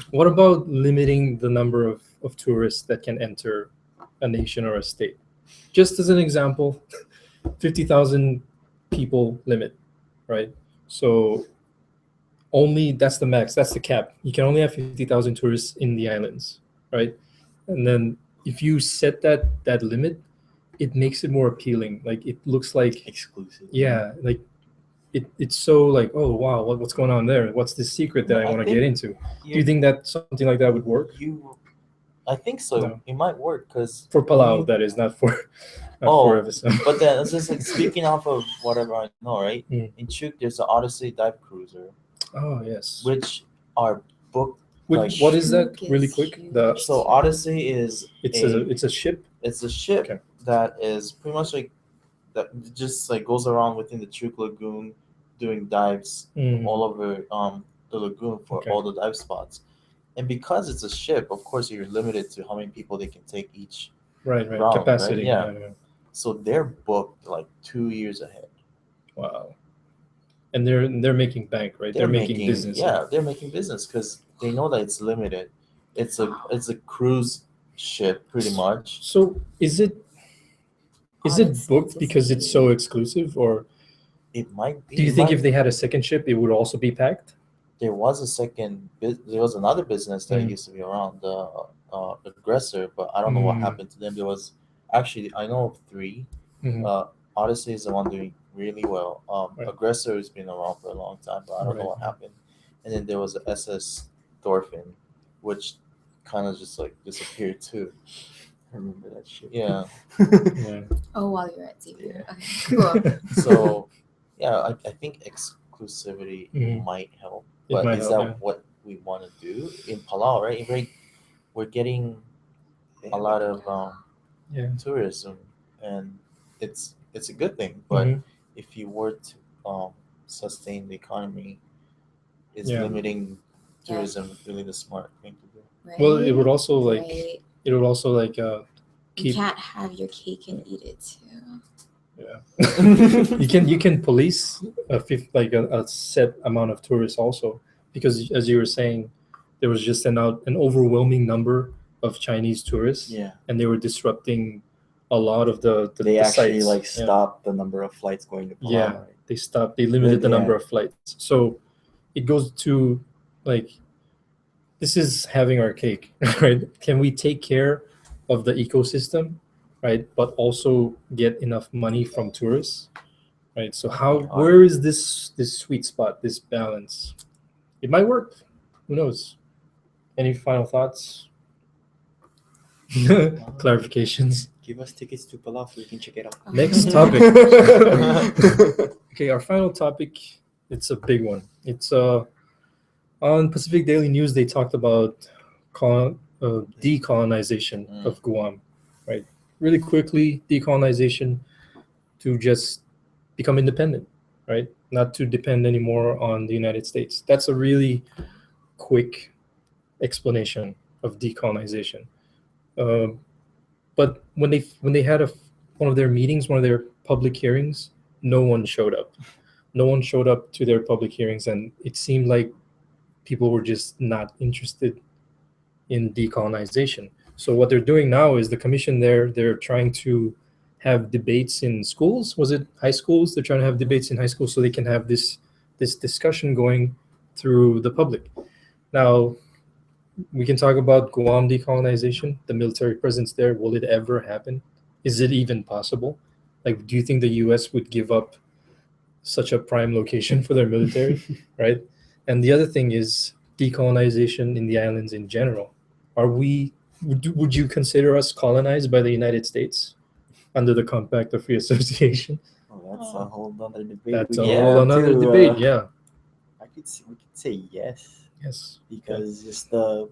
What about limiting the number of tourists that can enter a nation or a state? Just as an example, 50,000 people limit, right? So that's the max, that's the cap. You can only have 50,000 tourists in the islands, right? And then if you set that limit, it makes it more appealing. Like it looks like, Exclusive. yeah, like it's so like, oh wow, what's going on there? What's this secret that I I want to think get into? Do you think that something like that would work I think so. No. It might work because for Palau? That is not for for Evisum. But then it's just like speaking off of whatever I know, right? Mm. In Chuk, there's the Odyssey dive cruiser, Oh yes. which are booked. Which, like- what is that? Chuk Really is quick. huge. The So Odyssey is it's a ship. it's a ship Okay. that is pretty much like that just like goes around within the Chuk Lagoon doing dives Mm. all over the lagoon for Okay. all the dive spots. And because it's a ship, of course you're limited to how many people they can take each Right. round, right? Capacity. Yeah. So they're booked like 2 years ahead. Wow. And they're making bank, right? They're making business. Yeah, they're making business because they know that it's limited. It's a cruise ship pretty much. So is it booked because it's so exclusive, or It might be. do you think if they had a second ship, it would also be packed? There was there was another business that used to be around, the Aggressor, but I don't know what happened to them. There was actually, I know of three. Mhm. Odyssey is the one doing really well. Right. Aggressor has been around for a long time, but I don't know what happened. And then there was the SS Thorfinn, which kind of just like disappeared too. I remember that shit. Yeah. Yeah. Oh, while you're at Xavier. Yeah. Okay, cool. So, yeah, I think exclusivity Mhm. might help. It But might is help, that yeah. what we want to do in Palau, right? We're getting a lot of Yeah. tourism, and it's a good thing. But Mhm. if you were to sustain the economy, is Yeah. limiting tourism really the smart thing to do? Right? Well, it would also Right. You keep. can't have your cake and eat it too. Yeah. you can police a set amount of tourists also, because as you were saying, there was just an overwhelming number of Chinese tourists, Yeah. and they were disrupting a lot of the They actually sites. like Yeah. stopped the number of flights going to Palau. Yeah. Right? They limited the number Yeah. of flights. So it goes to like, this is having our cake, right? Can we take care of the ecosystem, right, but also get enough money from tourists, right? So where is this sweet spot, this balance? It might work. Who knows? Any final thoughts? Clarifications. Give us tickets to Palau so we can check it out. Next topic. Okay, our final topic. It's a big one. It's on Pacific Daily News. They talked about decolonization of Guam, right? Really quickly, decolonization to just become independent, right? Not to depend anymore on the United States. That's a really quick explanation of decolonization. But when they had one of their meetings, one of their public hearings, no one showed up. No one showed up to their public hearings, and it seemed like people were just not interested in decolonization. So what they're doing now is the commission they're trying to have debates in schools. Was it high schools? They're trying to have debates in high schools so they can have this discussion going through the public. Now, we can talk about Guam decolonization, the military presence there. Will it ever happen? Is it even possible? Like, do you think the U.S. would give up such a prime location for their military, right? And the other thing is decolonization in the islands in general. Would you consider us colonized by the United States under the Compact of Free Association? Oh, that's a whole other debate. That's we a can whole have another too, debate. Yeah. We could say yes. Yes. Because it's the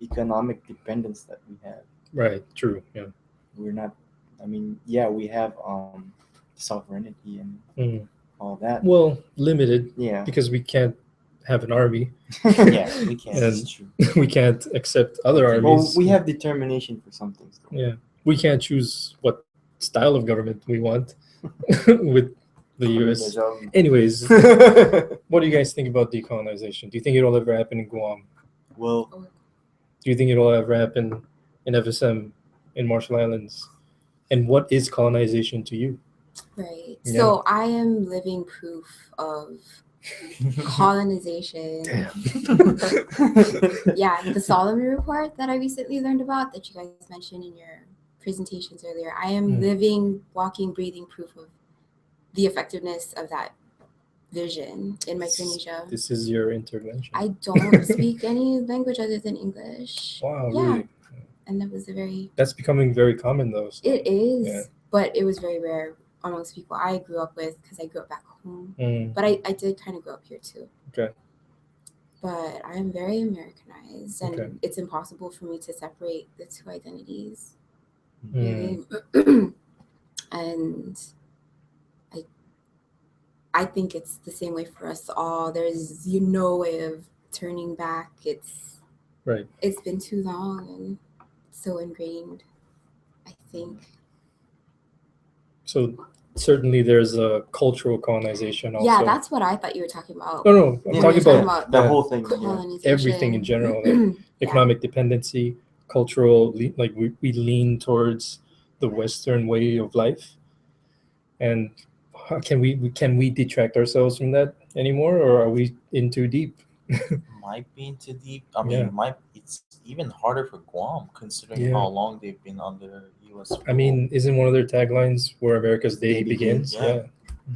economic dependence that we have. Right. True. Yeah. We're not. I mean, yeah, we have sovereignty and all that. Well, limited. Yeah. Because we can't have an army. Yeah, we can't. And That's true. we can't accept other armies. Well, we have determination for some things. Though. Yeah. We can't choose what style of government we want with the US. Anyways, what do you guys think about decolonization? Do you think it'll ever happen in Guam? Well, do you think it'll ever happen in FSM, in Marshall Islands? And what is colonization to you? Right. Yeah. So I am living proof of colonization. Damn. Yeah, the Solomon report that I recently learned about that you guys mentioned in your presentations earlier. I am living, walking, breathing proof of the effectiveness of that vision in Micronesia. This is your intervention. I don't speak any language other than English. Wow, yeah. really? And that was a very... That's becoming very common though. So. It is, yeah. But it was very rare amongst people I grew up with because I grew up back home. But I did kind of grow up here too. Okay. But I am very Americanized, and it's impossible for me to separate the two identities. Really. And I think it's the same way for us all. There's no way of turning back. It's Right. It's been too long and so ingrained, I think. So certainly there's a cultural colonization also. Yeah, that's what I thought you were talking about. No, I'm Yeah, when talking you're about the whole thing. Yeah. colonization. everything in general, like economic dependency, cultural, like we lean towards the Western way of life. And can we detract ourselves from that anymore, or are we in too deep? Might be into deep. I mean, Yeah. it's even harder for Guam considering Yeah. how long they've been under U.S. rule. I mean, isn't one of their taglines "Where America's Day Day begins"? begins, yeah.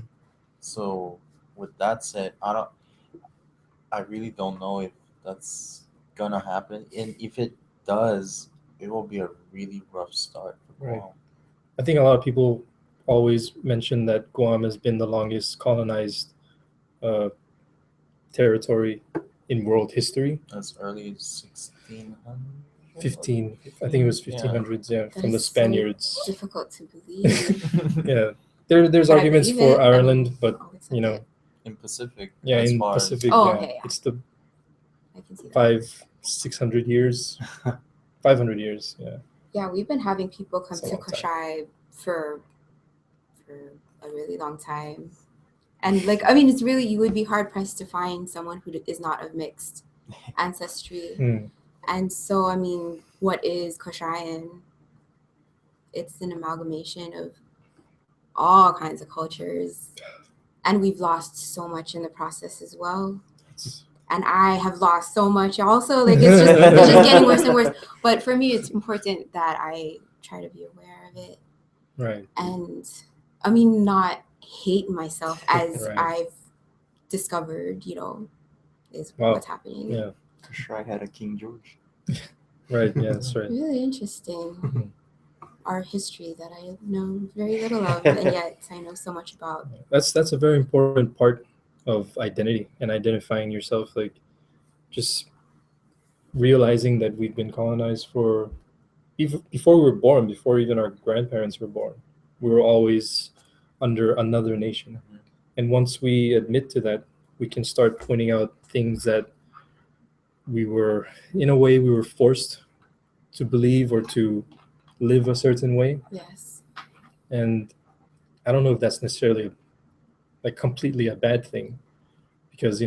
So with that said, I really don't know if that's gonna happen, and if it does, it will be a really rough start for Right. Guam. I think a lot of people always mention that Guam has been the longest colonized uh, territory in world history. As early as 1600. 15, I think it was 1500s, yeah, That from the is so Spaniards. difficult to believe. Yeah, there's But I arguments believe for it. Ireland, but I'll accept you know, it. In Pacific, yeah, as in far as Pacific, Oh, yeah, okay, yeah. it's the I can see that. 500-600 years, 500 years, yeah. Yeah, we've been having people come It's a to long time. Koshai for a really long time. And like, I mean, it's really, you would be hard pressed to find someone who is not of mixed ancestry. Hmm. And so, I mean, what is Koshayan? It's an amalgamation of all kinds of cultures. And we've lost so much in the process as well. It's- And I have lost so much also. Like, it's just getting worse and worse. But for me, it's important that I try to be aware of it. right. And I mean, not hate myself as Right. I've discovered, is Wow. what's happening. Yeah, For sure, I had a King George. right. Yeah, that's right. Really interesting. Mhm. Our history that I know very little of, and yet I know so much about. That's a very important part of identity and identifying yourself, like just realizing that we've been colonized for before we were born, before even our grandparents were born. We were always under another nation. Mhm. And once we admit to that, we can start pointing out things that we were, in a way, we were forced to believe or to live a certain way. Yes. And I don't know if that's necessarily like completely a bad thing, because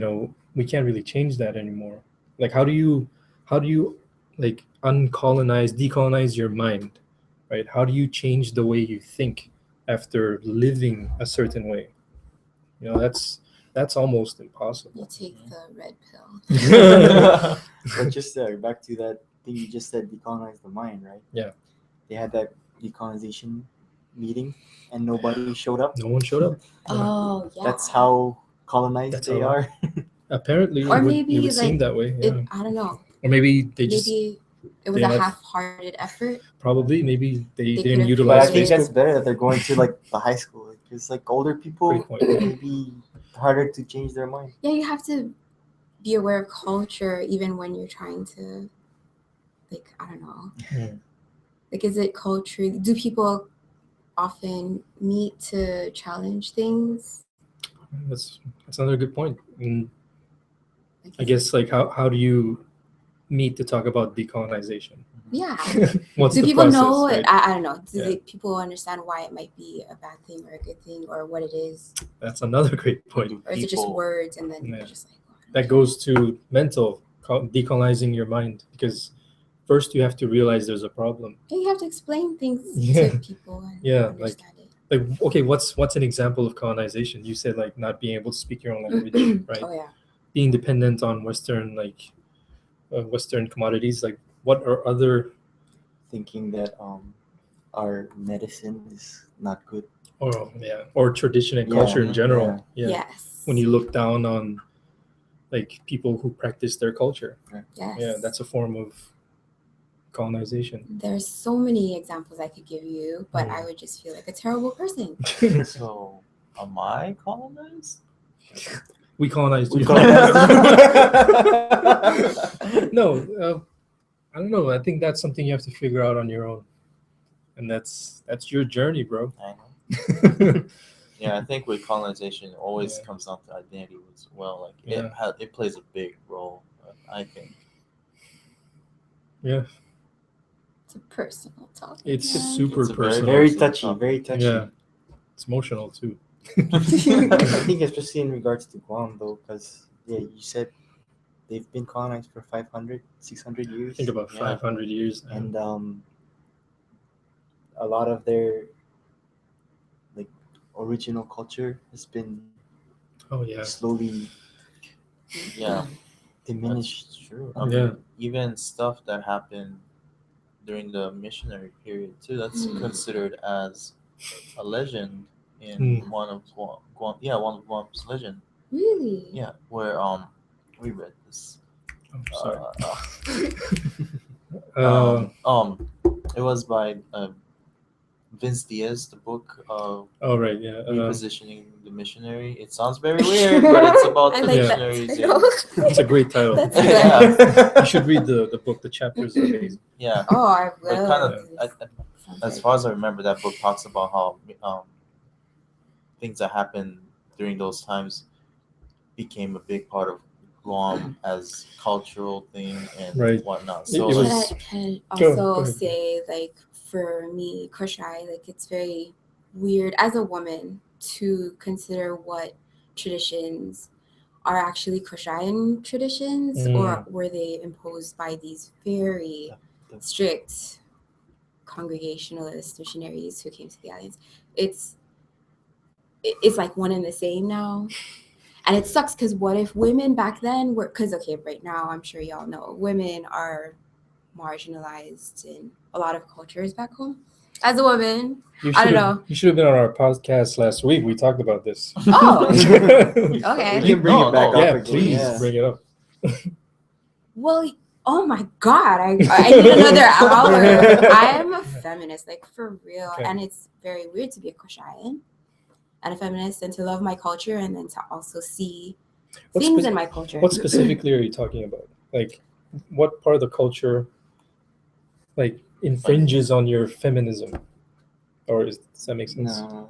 we can't really change that anymore. Like how do you like decolonize your mind, right? How do you change the way you think after living a certain way? That's almost You impossible. take the red pill. But just back to that thing you just said, decolonize the mind, right? Yeah. They had that decolonization meeting, and nobody showed up. No one showed up. Oh, yeah. That's how colonized That's they how- are. Apparently Or it maybe, would seem like, that way. Yeah. I don't know. Or maybe they just Maybe it was they a have- half-hearted effort. probably maybe they They didn't could've utilize But I think created- that's Facebook. better that they're going to like the high school. Like, it's like older people, Great point. maybe harder to change their mind. Yeah, you have to be aware of culture even when you're trying to, like, I don't know. Hmm. Like, is it culture? Do people often meet to challenge things? That's another good point. And Like, I guess like how do you meet to talk about decolonization? Yeah. What's Do the people process, know? right? I don't know. Do Yeah. people understand why it might be a bad thing or a good thing or what it is? That's another great point. Or is it just People- words and then Yeah. you're just like, oh, I don't That know. goes to decolonizing your mind, because first you have to realize there's a problem. And you have to explain things Yeah. to people and Yeah, understand Like, okay, what's an example of colonization? You said like not being able to speak your own language, it. right? Oh, yeah. Being dependent on Western Western commodities. Like, what are other Thinking that our medicine is not good. or tradition and Yeah, culture in general? Yeah. Yes. When you look down on like people who practice their culture, Yes. yeah, that's a form of colonization. There's so many examples I could give you, but Mm. I would just feel like a terrible person. So, am I colonized? We colonized We you. colonized No, I don't know. I think that's something you have to figure out on your own, and that's your journey, bro. I know. Yeah, I think with colonization, it always Yeah. comes down to identity as well. Like Yeah. it plays a big role. I think. Yeah, It's a personal topic. it's man. super It's a very personal. Very personal touchy. topic. Very touchy. Yeah, it's emotional too. I think especially in regards to Guam though, because you said they've been colonized for 500, 600 I years, think about Yeah. 500 years. and a lot of their like original culture has been Oh yeah, slowly Yeah, diminished. that's true. Yeah. Even stuff that happened during the missionary period too. That's considered as a legend in one of Guam. Yeah, one of Guam's legend. Really? Yeah, where we read this. oh, sorry. It was by Vince Diaz, the book of Oh right, yeah. repositioning the missionary. It sounds very weird, but it's about I the like missionaries. that title. It's a great title. That's Yeah. You should read the book. The chapters are amazing. Yeah, Oh, I but will. kind of Sounds as very far as I good. remember, that book talks about how things that happened during those times became a big part of Guam as cultural thing and Right. whatnot. It So was- like, Can I Go also ahead. say, like, for me, Kushai, like, it's very weird as a woman to consider what traditions are actually Kushayan traditions, or were they imposed by these very The- strict congregationalist missionaries who came to the islands? It's like one and the same now. And it sucks because what if women back then were, because okay, right now I'm sure y'all know women are marginalized in a lot of cultures back home. As a woman, You I don't should know. You should have been on our podcast last week. We talked about this. Oh, We okay. can bring No, it back no. up Yeah, again. please Yeah. bring it up. Well, oh my God, I need another hour. I am a feminist, like for real. Okay. And it's very weird to be a Kushayan and a feminist and to love my culture and then to also see What things spec- in my culture. What specifically are you talking about? Like, what part of the culture, like, infringes on your feminism? Or does that make sense? No.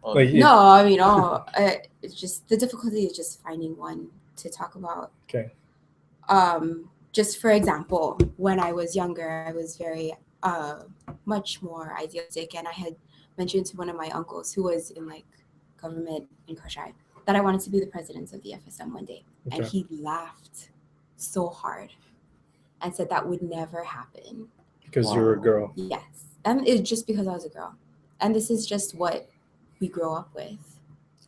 Like, No, I mean, it's just the difficulty is just finding one to talk about. Okay. Just for example, when I was younger, I was very much more idealistic, and I had mentioned to one of my uncles who was in like government in Koshai that I wanted to be the president of the FSM one day, and Okay. he laughed so hard and said that would never happen. because you're a girl. Yes, and it's just because I was a girl, and this is just what we grow up with.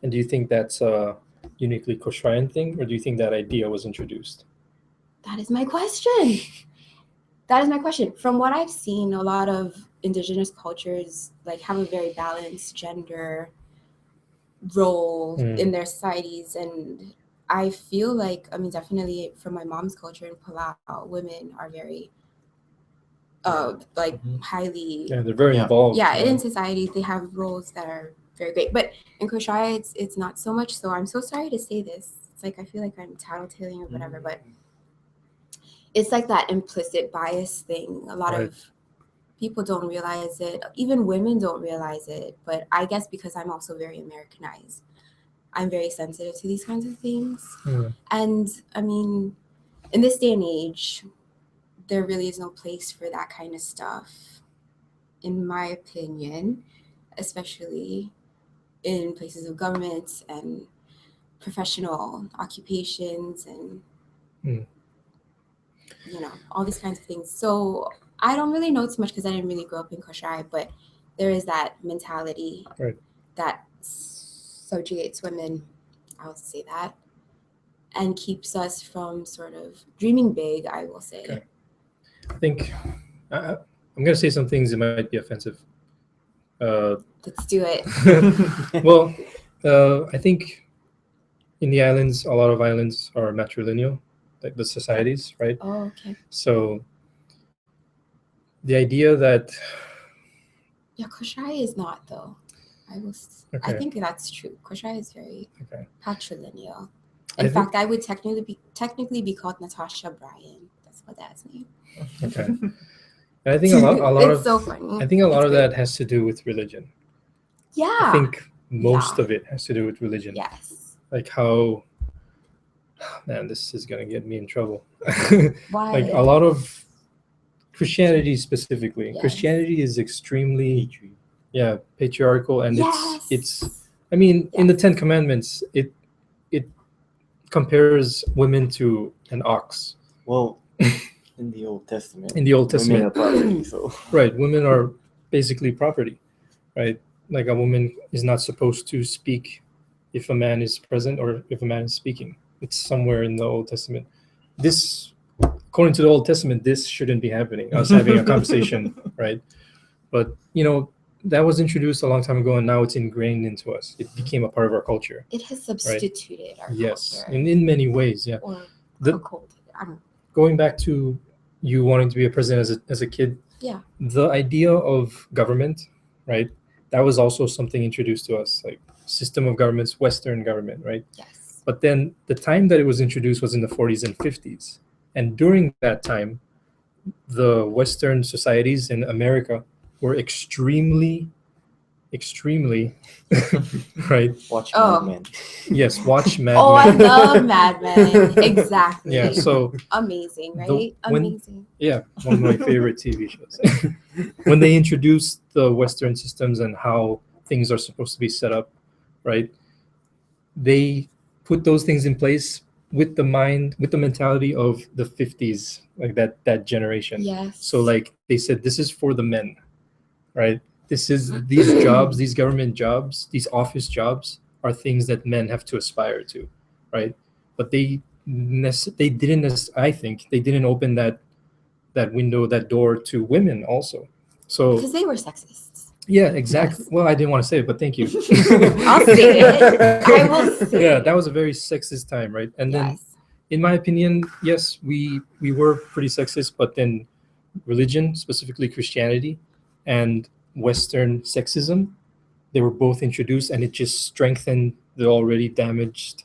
And do you think that's a uniquely Kosrayan thing, or do you think that idea was introduced? That is my question. That is my question. From what I've seen, a lot of indigenous cultures like have a very balanced gender role in their societies, and I feel like, I mean, definitely from my mom's culture in Palau, women are very highly, Yeah, they're very Yeah. involved. in society they have roles that are very great, but in Koshai it's not so much. So I'm so sorry to say this, it's like I feel like I'm tattletaling or whatever, but it's like that implicit bias thing. A lot of people don't realize it, even women don't realize it, but I guess because I'm also very Americanized, I'm very sensitive to these kinds of things. And I mean, in this day and age, there really is no place for that kind of stuff, in my opinion, especially in places of government and professional occupations and you know, all these kinds of things. So I don't really know too much because I didn't really grow up in Koshai, but there is that mentality that subjugates women, I would say that, and keeps us from sort of dreaming big, I will say. Okay. I think I'm going to say some things that might be offensive. Let's do it. Well, I think in the islands, a lot of islands are matrilineal, like the societies, right? Oh, okay. So the idea that Koshai is not, though. I think that's true. Koshai is very patrilineal. In fact, I would technically be called Natasha Bryan. That's my dad's name. Okay. And I think a lot it's of so funny. I think a lot of great. that has to do with religion. Yeah. I think most of it has to do with religion. Yes. Like how, man, this is gonna get me in trouble. Why? Like a lot of Christianity specifically. Yes. Christianity is extremely patriarchal, and Yes. it's I mean, in the Yes. Ten Commandments, it compares women to an ox. Well, in the Old Testament. In the Old Women are Testament, property, so right? Women are basically property, right? Like a woman is not supposed to speak if a man is present or if a man is speaking. It's somewhere in the Old Testament. This, according to the Old Testament, this shouldn't be happening. Us having a conversation, right? But that was introduced a long time ago, and now it's ingrained into us. It became a part of our culture. It has substituted our Yes, culture. in many ways, yeah. Or The- cuckolded. I don't know. Going back to you wanting to be a president as a kid, Yeah. the idea of government, right? That was also something introduced to us, like system of governments, Western government, right? Yes. But then the time that it was introduced was in the 40s and 50s. And during that time, the Western societies in America were extremely, right? watch Oh. Mad Men. Yes, watch Mad Oh, I Men. love Mad Men. Exactly. Yeah, so Amazing, right? when- Amazing. yeah, one of my favorite TV shows. When they introduced the Western systems and how things are supposed to be set up, right? They put those things in place with the mentality of the 50s, like that generation. Yes. So like they said, this is for the men, right? These jobs, these government jobs, these office jobs are things that men have to aspire to, right? But they didn't. I think they didn't open that window, that door to women also. So Because they were sexists. yeah, exactly. Yes. Well, I didn't want to say it, but thank you. I'll say it. I will say Yeah, it. that was a very sexist time, right? And then, Yes. in my opinion, yes, we were pretty sexist, but then religion, specifically Christianity, and Western sexism, they were both introduced, and it just strengthened the already damaged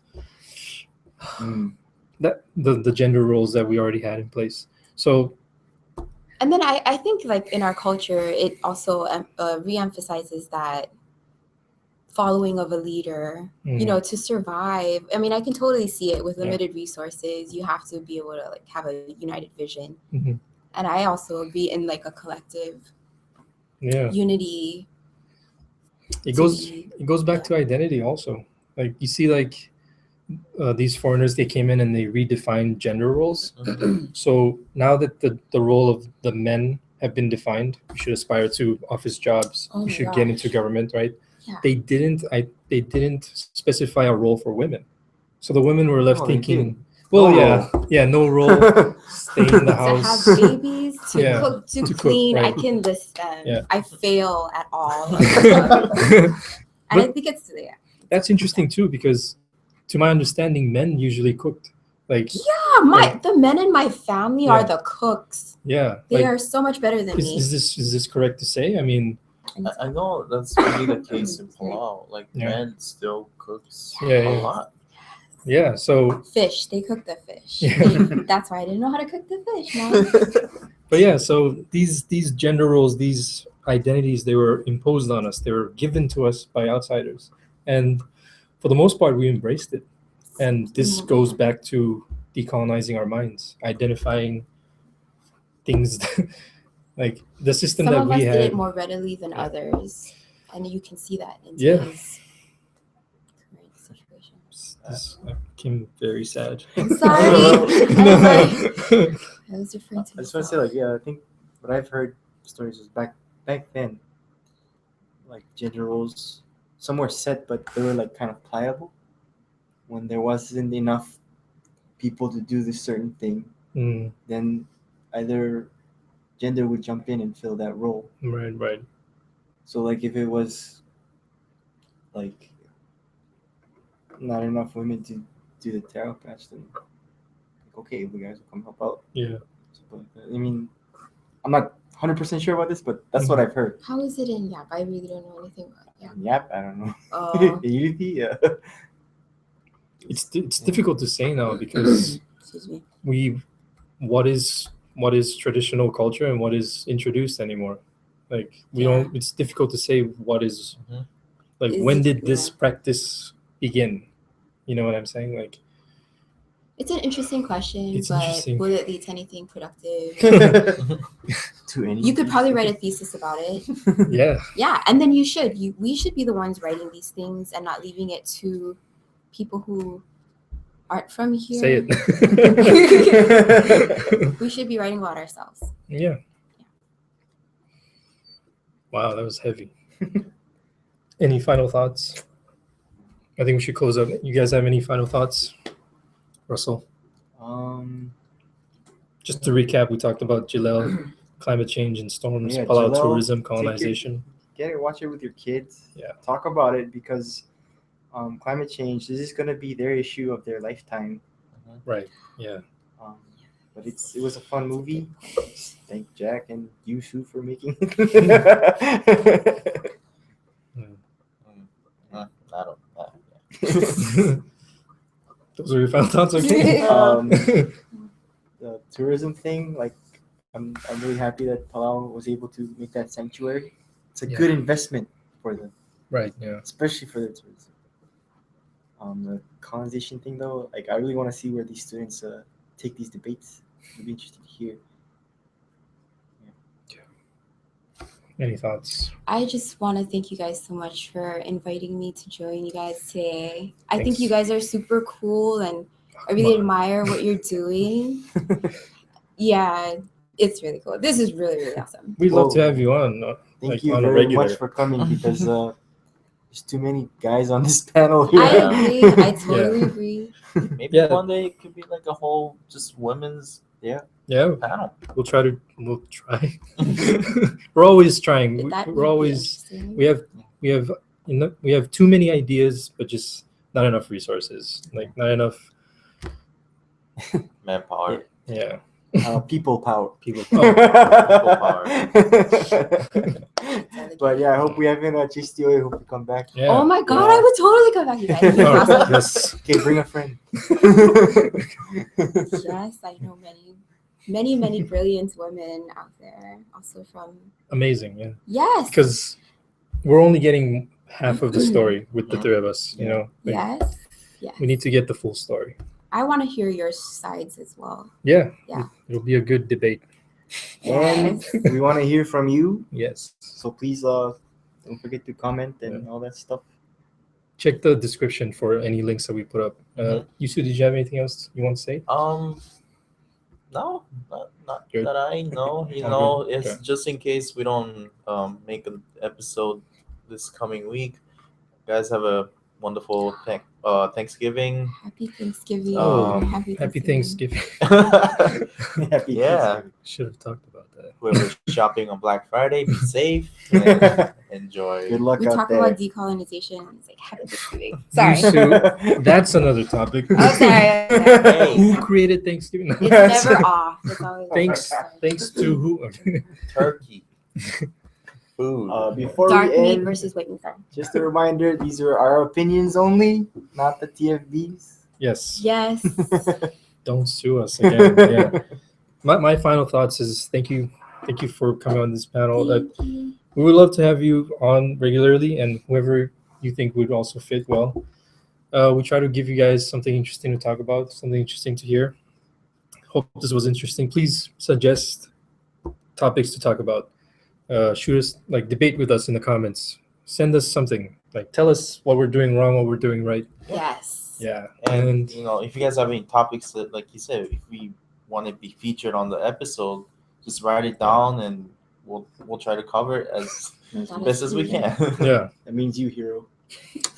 the gender roles that we already had in place. So And then I think like in our culture, it also reemphasizes that following of a leader, to survive. I mean, I can totally see it with limited resources. You have to be able to like have a united vision. Mhm. And I also be in like a collective yeah, unity. it goes back to identity also. Like you see, like these foreigners, they came in and they redefined gender roles. So now that the role of the men have been defined, we should aspire to office jobs. Oh we my should get into gosh. government, right? Yeah. They didn't specify a role for women. So the women were left Oh, they thinking, did. well, No yeah, no role, stay in the To house. have babies, to Yeah, cook, to to cook, clean, I right. can list them. Yeah. I fail at all. And I think it's That's interesting too, because to my understanding, men usually cooked. Like the men in my family are the cooks. yeah, They like, are so much better than me. is this correct to say? I mean, I know that's really the case in Palau. Like Yeah. men still cooks Yeah, a yeah. lot. yeah. So Fish, they cook the fish. Yeah. That's why I didn't know how to cook the fish. Now. But yeah, so these gender roles, these identities, they were imposed on us. They were given to us by outsiders, and for the most part, we embraced it. And this goes back to decolonizing our minds, identifying things like the system Some that of we us had. did it more readily than others, and you can see that in Yeah. today's current situation. This became very sad. I'm sorry. No. I was referring to I just want to say, like, I think what I've heard stories is back then, like gender roles, some were set, but they were like kind of pliable. When there wasn't enough people to do this certain thing, Mm, then either gender would jump in and fill that role. right. So, like, if it was like not enough women to do the tarot patch, then like, okay, you guys will come help out. Yeah. Something like that. I mean, I'm not 100% sure about this, but that's what I've heard. How is it in Yap? I really don't know anything about Yap. Yep, I don't know. Oh, Unity, yeah. It's difficult to say now because excuse me. what is traditional culture and what is introduced anymore. Like we Yeah. don't. It's difficult to say what is Mhm. like. Is when it- did this yeah. practice begin? You know what I'm saying? Like It's an interesting question, It's but interesting. will it lead to anything productive? To any. You could probably write a thesis about it. Yeah. Yeah, and then we should be the ones writing these things and not leaving it to people who aren't from here. Say it. We should be writing about ourselves. Yeah. Wow, that was heavy. Any final thoughts? I think we should close up. You guys have any final thoughts? Russell? Just to recap, we talked about Jilel, climate change and storms, Yeah, Palau Jilel, Tourism, take colonization. Get it, watch it with your kids. Yeah. Talk about it because climate change, this is gonna be their issue of their lifetime. Right. Yeah. But it was a fun movie. Thank Jack and Yushu for making it. I don't. Those are your final thoughts, okay? The tourism thing, like I'm really happy that Palau was able to make that sanctuary. It's a good investment for them, Right. Yeah. especially for the tourism. The colonization thing though, like I really want to see where these students take these debates. It'd be interesting to hear. Any thoughts? I just want to thank you guys so much for inviting me to join you guys today. I think Thanks. you guys are super cool and I really admire what you're doing. Yeah, it's really cool. This is really, really awesome. We'd love to have you on. Thank like, you on a very regular. much for coming because there's too many guys on this panel here. I agree. I totally agree. Maybe Yeah. one day it could be like a whole just women's Yeah. panel. We'll try. We're always trying. That would We're be always. interesting. We have too many ideas, but just not enough resources. Like not enough. Manpower. Yeah. People power. People. power. But yeah, I hope we haven't chased you away. Hope you come back. Yeah. Oh my god, I would totally come back, you guys. You're Oh, awesome. yes. Okay, bring a friend. Yes, I know many brilliant women out there, also from. Amazing. Yeah. Yes. Because we're only getting half of the story with the three of us. You know. Like, Yes. Yes. we need to get the full story. I want to hear your sides as well. Yeah. Yeah. It'll be a good debate. And Yes. we want to hear from you. Yes. So please don't forget to comment and all that stuff. Check the description for any links that we put up. Yusu, did you have anything else you want to say? No, not Good. that I know. You Oh, know, good. it's Okay. just in case we don't make an episode this coming week. Guys, have a wonderful Thanksgiving. Happy Thanksgiving. Oh, Happy Happy Thanksgiving. Thanksgiving. Happy Yeah. Should have talked about that. Whoever's shopping on Black Friday, be safe and enjoy. Good luck We out talk there. about decolonization. And it's like Happy Thanksgiving. Sorry. Yusu, that's another topic. Oh, sorry. Who created Thanksgiving? It's never off. That's always Thanks to who? Turkey. Food. Before Dark we meat end, versus white meat. Sorry. just a reminder, these are our opinions only, not the TFBs. Yes. Yes. Don't sue us again. Yeah. My final thoughts is thank you for coming on this panel. Thank you. We would love to have you on regularly, and whoever you think would also fit well. We try to give you guys something interesting to talk about, something interesting to hear. Hope this was interesting. Please suggest topics to talk about. Shoot us, like debate with us in the comments. Send us something. Like tell us what we're doing wrong, what we're doing right. Yes. Yeah. And you know, if you guys have any topics that, like you said, if we want to be featured on the episode, just write it down and we'll try to cover it as best as we can. Yeah. That means you, hero.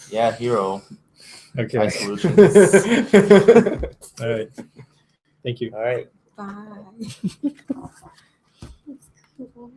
Yeah, hero. Okay. High solutions. All right. Thank you. All right. Bye. That's cool.